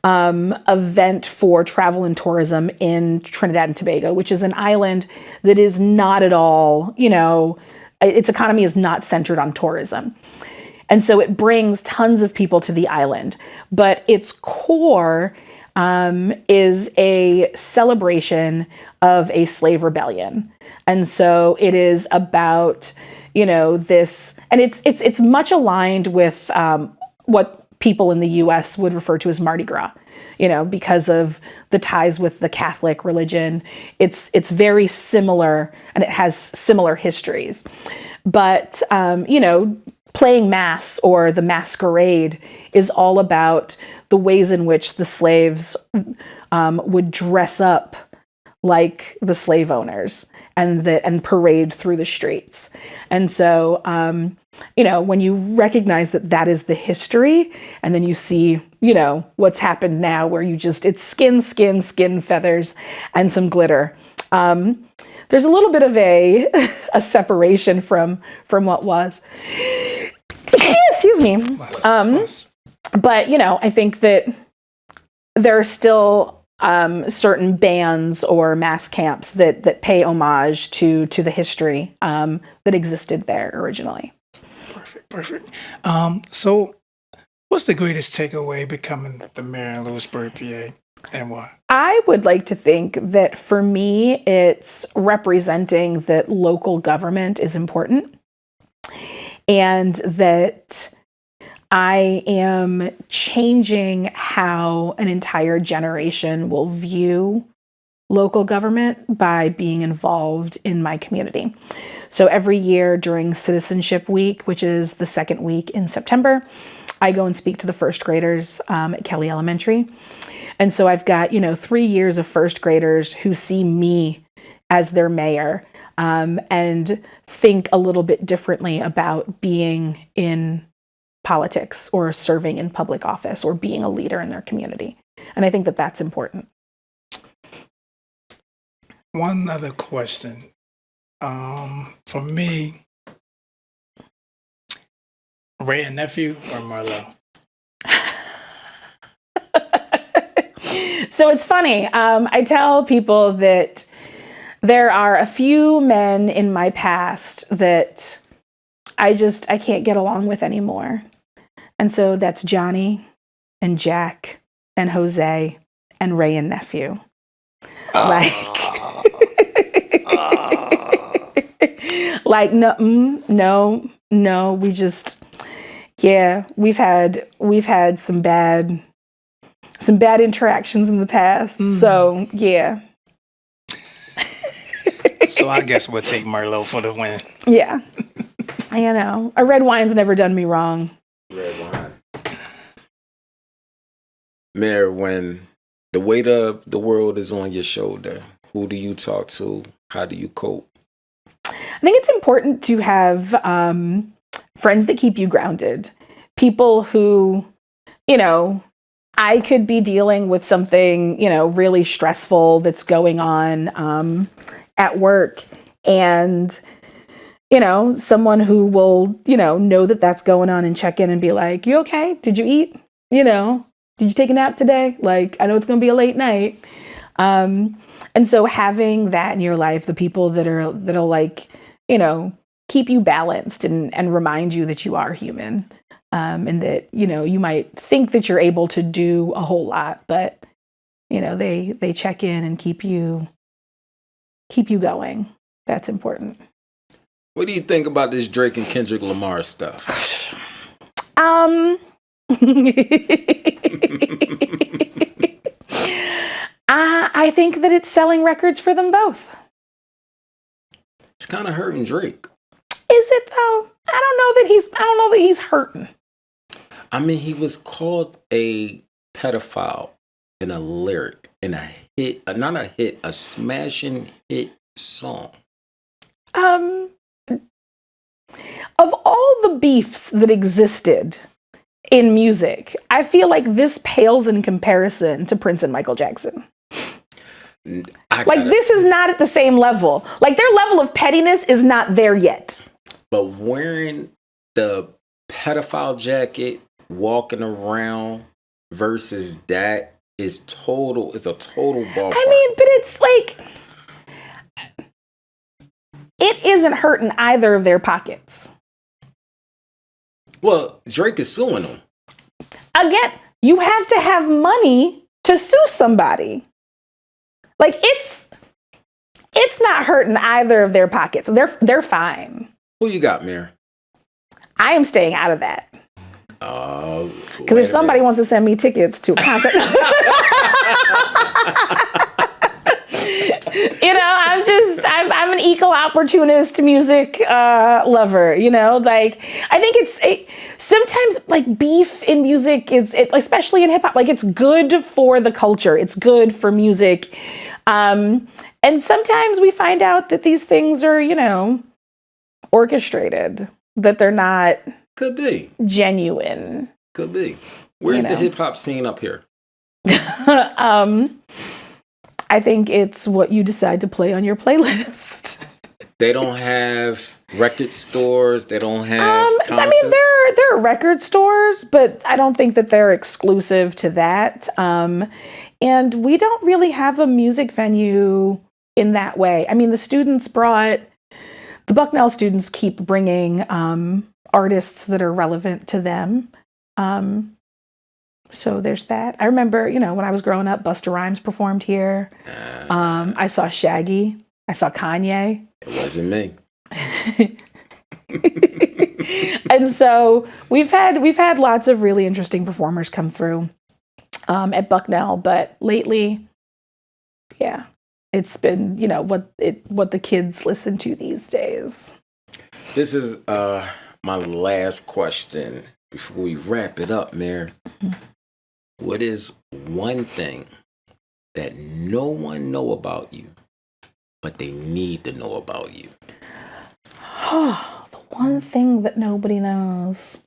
event for travel and tourism in Trinidad and Tobago, which is an island that is not at all, its economy is not centered on tourism. And so it brings tons of people to the island, but its core is a celebration of a slave rebellion. And so it is about, this, and it's much aligned with what people in the US would refer to as Mardi Gras, because of the ties with the Catholic religion. It's very similar, and it has similar histories. But, playing mass or the masquerade is all about the ways in which the slaves would dress up like the slave owners and parade through the streets. And so, when you recognize that is the history, and then you see, what's happened now where it's skin, feathers, and some glitter. There's a little bit of a separation from what was. Excuse me. But, I think that there are still certain bands or mass camps that pay homage to the history that existed there originally. Perfect. So what's the greatest takeaway becoming the mayor in Lewisburg, PA, and why? I would like to think that for me, it's representing that local government is important, and that I am changing how an entire generation will view local government by being involved in my community. So every year during Citizenship Week, which is the second week in September, I go and speak to the first graders at Kelly Elementary. And so I've got, 3 years of first graders who see me as their mayor, and think a little bit differently about being in politics or serving in public office or being a leader in their community. And I think that that's important. One other question. For me, Ray and nephew or Marlo? So it's funny. I tell people that there are a few men in my past that I can't get along with anymore. And so that's Johnny and Jack and Jose and Ray and nephew. No, we just, we've had some bad interactions in the past. So, yeah. So I guess we'll take Merlot for the win. Yeah. A red wine's never done me wrong. Red wine. Mayor, when the weight of the world is on your shoulder, who do you talk to? How do you cope? I think it's important to have friends that keep you grounded. People who, I could be dealing with something, really stressful that's going on at work, and someone who will, know that that's going on and check in and be like, "You okay? Did you eat? Did you take a nap today? Like, I know it's going to be a late night." And so having that in your life, the people that'll like, keep you balanced and remind you that you are human, and that, you might think that you're able to do a whole lot, but, they check in and keep you going. That's important. What do you think about this Drake and Kendrick Lamar stuff? I think that it's selling records for them both. It's kind of hurting Drake. Is it though? I don't know that he's hurting. I mean, he was called a pedophile in a lyric in a hit, not a hit, a smashing hit song. Of all the beefs that existed in music, I feel like this pales in comparison to Prince and Michael Jackson. This is not at the same level. Like, their level of pettiness is not there yet. But wearing the pedophile jacket, walking around versus that is a total ballpark. I mean, but it's like, it isn't hurting either of their pockets. Well, Drake is suing them. Again, you have to have money to sue somebody. Like, it's not hurting either of their pockets. They're fine. Who you got, Mir? I am staying out of that. Because if somebody wants to send me tickets to a concert, I'm an eco-opportunist music lover. Like, I think sometimes like beef in music especially in hip hop, like, it's good for the culture. It's good for music. And sometimes we find out that these things are, orchestrated, that they're not. Could be. Genuine. Could be. Where's the hip hop scene up here? I think it's what you decide to play on your playlist. They don't have record stores. They don't have concerts. I mean, there are record stores, but I don't think that they're exclusive to that. And we don't really have a music venue in that way. I mean, the Bucknell students keep bringing artists that are relevant to them. So there's that. I remember, when I was growing up, Busta Rhymes performed here. I saw Shaggy. I saw Kanye. It wasn't me. And so we've had lots of really interesting performers come through at Bucknell, but lately, yeah, it's been, what the kids listen to these days. This is my last question before we wrap it up, Mary. Mm-hmm. What is one thing that no one know about you, but they need to know about you? The one thing that nobody knows.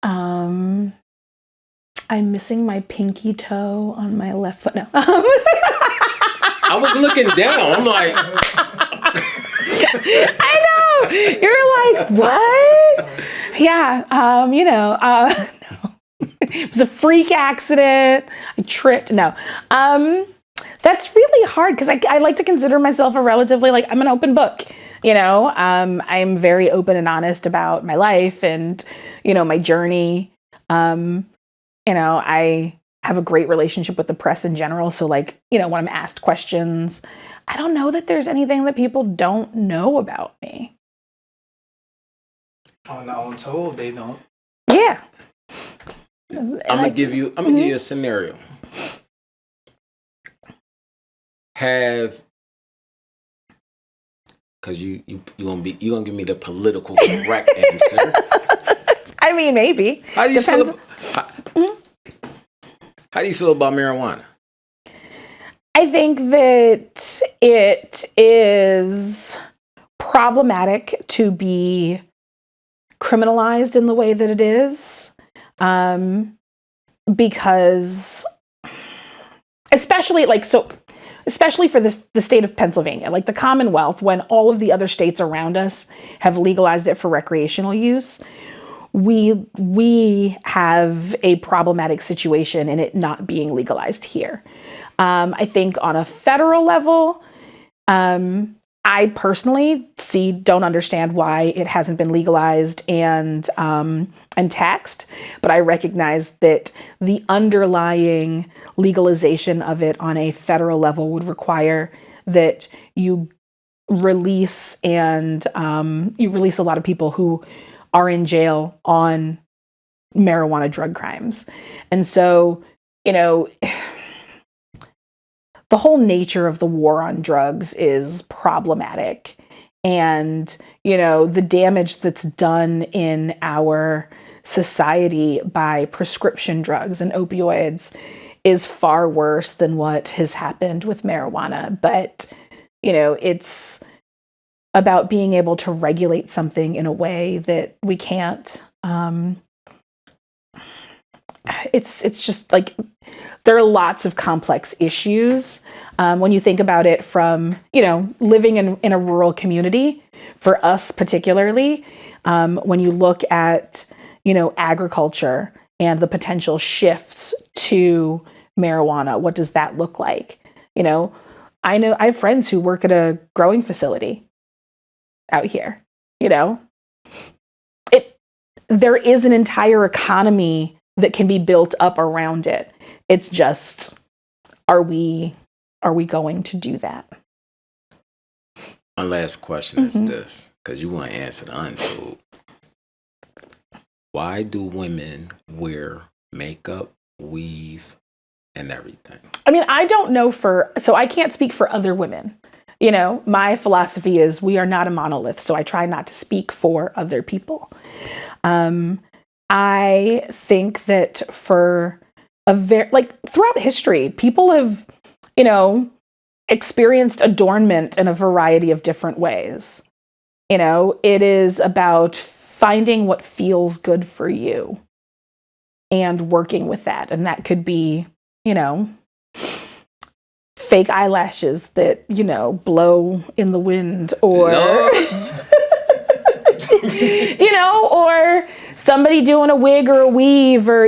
I'm missing my pinky toe on my left foot. No. I was looking down. I'm like, I know. You're like, what? Yeah. No. It was a freak accident. I tripped. No. That's really hard because I like to consider myself a relatively, I'm an open book. I'm very open and honest about my life and, my journey. I have a great relationship with the press in general. So when I'm asked questions, I don't know that there's anything that people don't know about me. On their own told, they don't. Yeah. I'm gonna give you a scenario. Because you gonna give me the political correct answer. I mean, maybe. How do you feel? How do you feel about marijuana? I think that it is problematic to be criminalized in the way that it is. because especially for the state of Pennsylvania, like the Commonwealth, when all of the other states around us have legalized it for recreational use, we have a problematic situation in it not being legalized here. I think on a federal level, I personally don't understand why it hasn't been legalized and taxed, but I recognize that the underlying legalization of it on a federal level would require that you release a lot of people who are in jail on marijuana drug crimes. And so, the whole nature of the war on drugs is problematic. And, the damage that's done in our society by prescription drugs and opioids is far worse than what has happened with marijuana. But, it's about being able to regulate something in a way that we can't. It's just like there are lots of complex issues when you think about it from, living in a rural community. For us particularly, when you look at, agriculture and the potential shifts to marijuana, what does that look like? I have friends who work at a growing facility out here. There is an entire economy that can be built up around it. It's just, are we going to do that? My last question is this, because you want to answer the untold. Why do women wear makeup, weave, and everything? I mean, I don't know so I can't speak for other women. My philosophy is we are not a monolith, so I try not to speak for other people. I think that for throughout history, people have, experienced adornment in a variety of different ways. It is about finding what feels good for you and working with that. And that could be, fake eyelashes that, blow in the wind, or, or somebody doing a wig or a weave, or,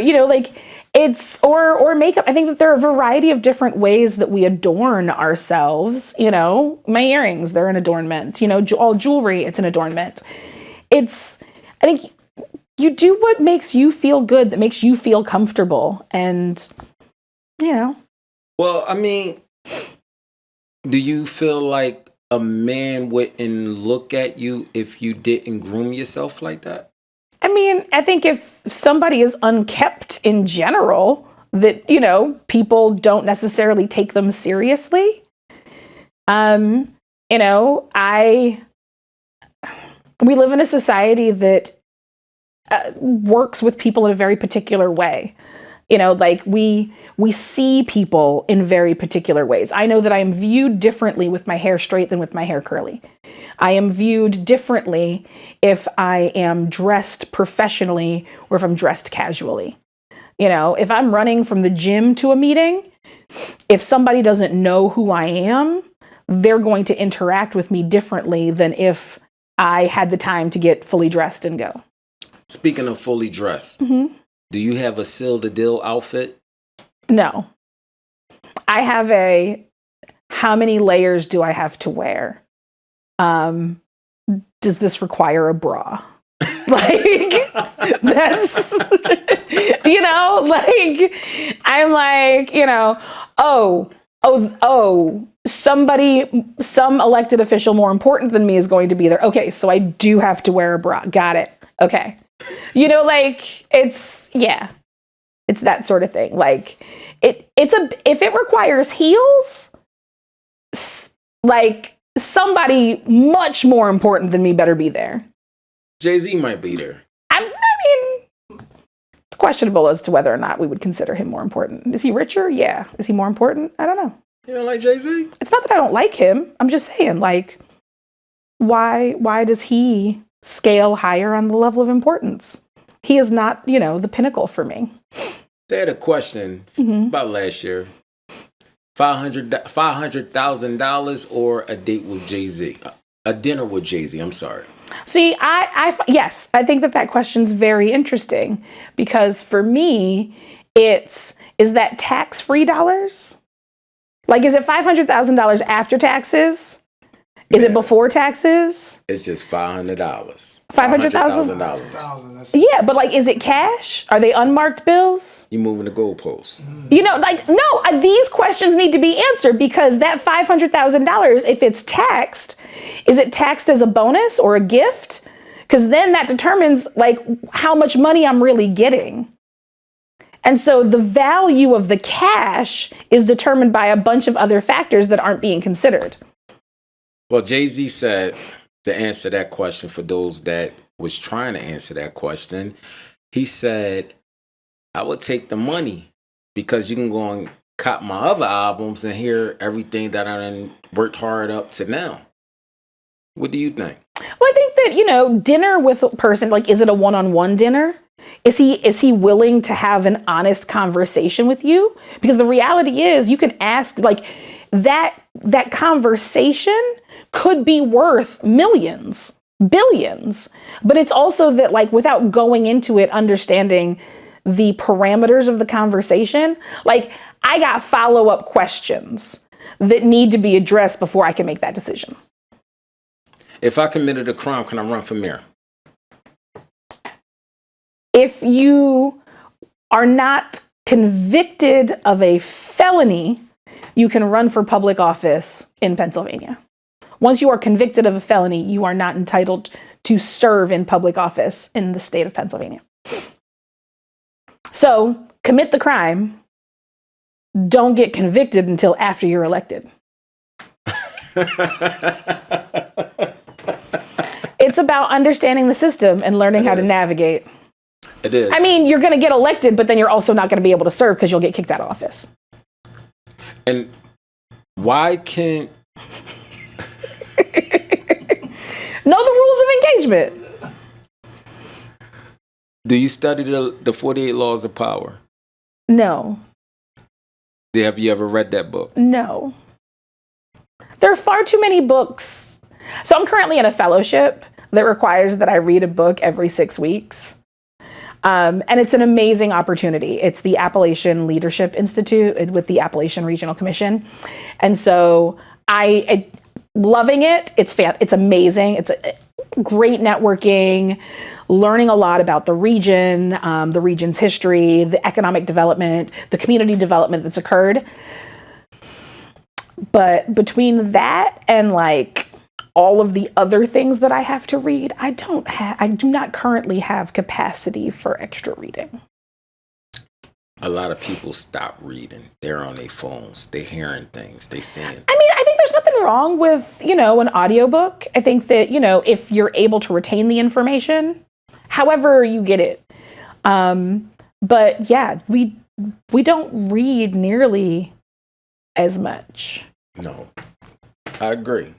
or makeup. I think that there are a variety of different ways that we adorn ourselves. My earrings, they're an adornment. All jewelry, it's an adornment. I think you do what makes you feel good, that makes you feel comfortable. And, Well, I mean, do you feel like a man wouldn't look at you if you didn't groom yourself like that? I mean, I think if somebody is unkempt in general, that, people don't necessarily take them seriously. We live in a society that works with people in a very particular way. We see people in very particular ways. I know that I am viewed differently with my hair straight than with my hair curly. I am viewed differently if I am dressed professionally or if I'm dressed casually. If I'm running from the gym to a meeting, if somebody doesn't know who I am, they're going to interact with me differently than if I had the time to get fully dressed and go. Speaking of fully dressed, do you have a seal the deal outfit? No. I have how many layers do I have to wear? Does this require a bra? That's, I'm like, some elected official more important than me is going to be there. Okay, so I do have to wear a bra. Got it. Okay. It's that sort of thing. If it requires heels, somebody much more important than me better be there. Jay-Z might be there. I mean, it's questionable as to whether or not we would consider him more important. Is he richer? Yeah. Is he more important? I don't know. You don't like Jay-Z? It's not that I don't like him. I'm just saying, why does he scale higher on the level of importance? He is not, the pinnacle for me. They had a question about last year. $500,000 or a date with Jay-Z? A dinner with Jay-Z, I'm sorry. See, yes, I think that question's very interesting because for me, is that tax-free dollars? Like, is it $500,000 after taxes? Is it before taxes? It's just $500. $500,000? Yeah, but like, is it cash? Are they unmarked bills? You moving the goalposts. You know, like, no, these questions need to be answered because that $500,000, if it's taxed, is it taxed as a bonus or a gift? Because then that determines like how much money I'm really getting. And so the value of the cash is determined by a bunch of other factors that aren't being considered. Well, Jay-Z said to answer that question for those that was trying to answer that question, he said, I would take the money because you can go and cop my other albums and hear everything that I done worked hard up to now. What do you think? Well, I think that, dinner with a person, like, is it a one-on-one dinner? Is he willing to have an honest conversation with you? Because the reality is you can ask, like, that conversation could be worth millions, billions. But it's also that, like, without going into it, understanding the parameters of the conversation, like, I got follow-up questions that need to be addressed before I can make that decision. If I committed a crime, can I run for mayor? If you are not convicted of a felony, you can run for public office in Pennsylvania. Once you are convicted of a felony, you are not entitled to serve in public office in the state of Pennsylvania. So commit the crime. Don't get convicted until after you're elected. It's about understanding the system and learning how to navigate. It is. I mean, you're going to get elected, but then you're also not going to be able to serve because you'll get kicked out of office. And why can't... Know the rules of engagement. Do you study the 48 Laws of Power? No. Have you ever read that book? No. There are far too many books. So I'm currently in a fellowship that requires that I read a book every 6 weeks. And it's an amazing opportunity. It's the Appalachian Leadership Institute with the Appalachian Regional Commission. And so I loving it. It's amazing. It's great networking, learning a lot about the region's history, the economic development, the community development that's occurred. But between that and like all of the other things that I have to read, I do not currently have capacity for extra reading. A lot of people stop reading. They're on their phones. They're hearing things. They're seeing things. I mean, I think there's nothing wrong with, an audiobook. I think that, if you're able to retain the information, however you get it. But yeah, we don't read nearly as much. No, I agree.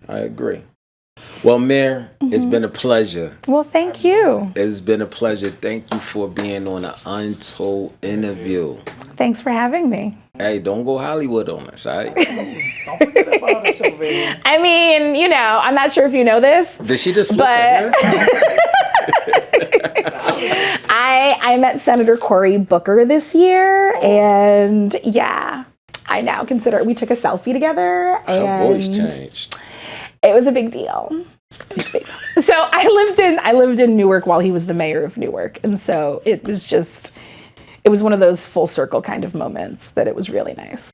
Well, Mayor, It's been a pleasure. Well, thank you. It's been a pleasure. Thank you for being on an Untold interview. Thanks for having me. Hey, don't go Hollywood on us, all right? Don't forget about us over here. I mean, I'm not sure if you know this. Did she just flip but I met Senator Cory Booker this year, and yeah, I now consider we took a selfie together. And her voice changed. It was a big deal. So I lived in Newark while he was the mayor of Newark, and so it was one of those full circle kind of moments that it was really nice.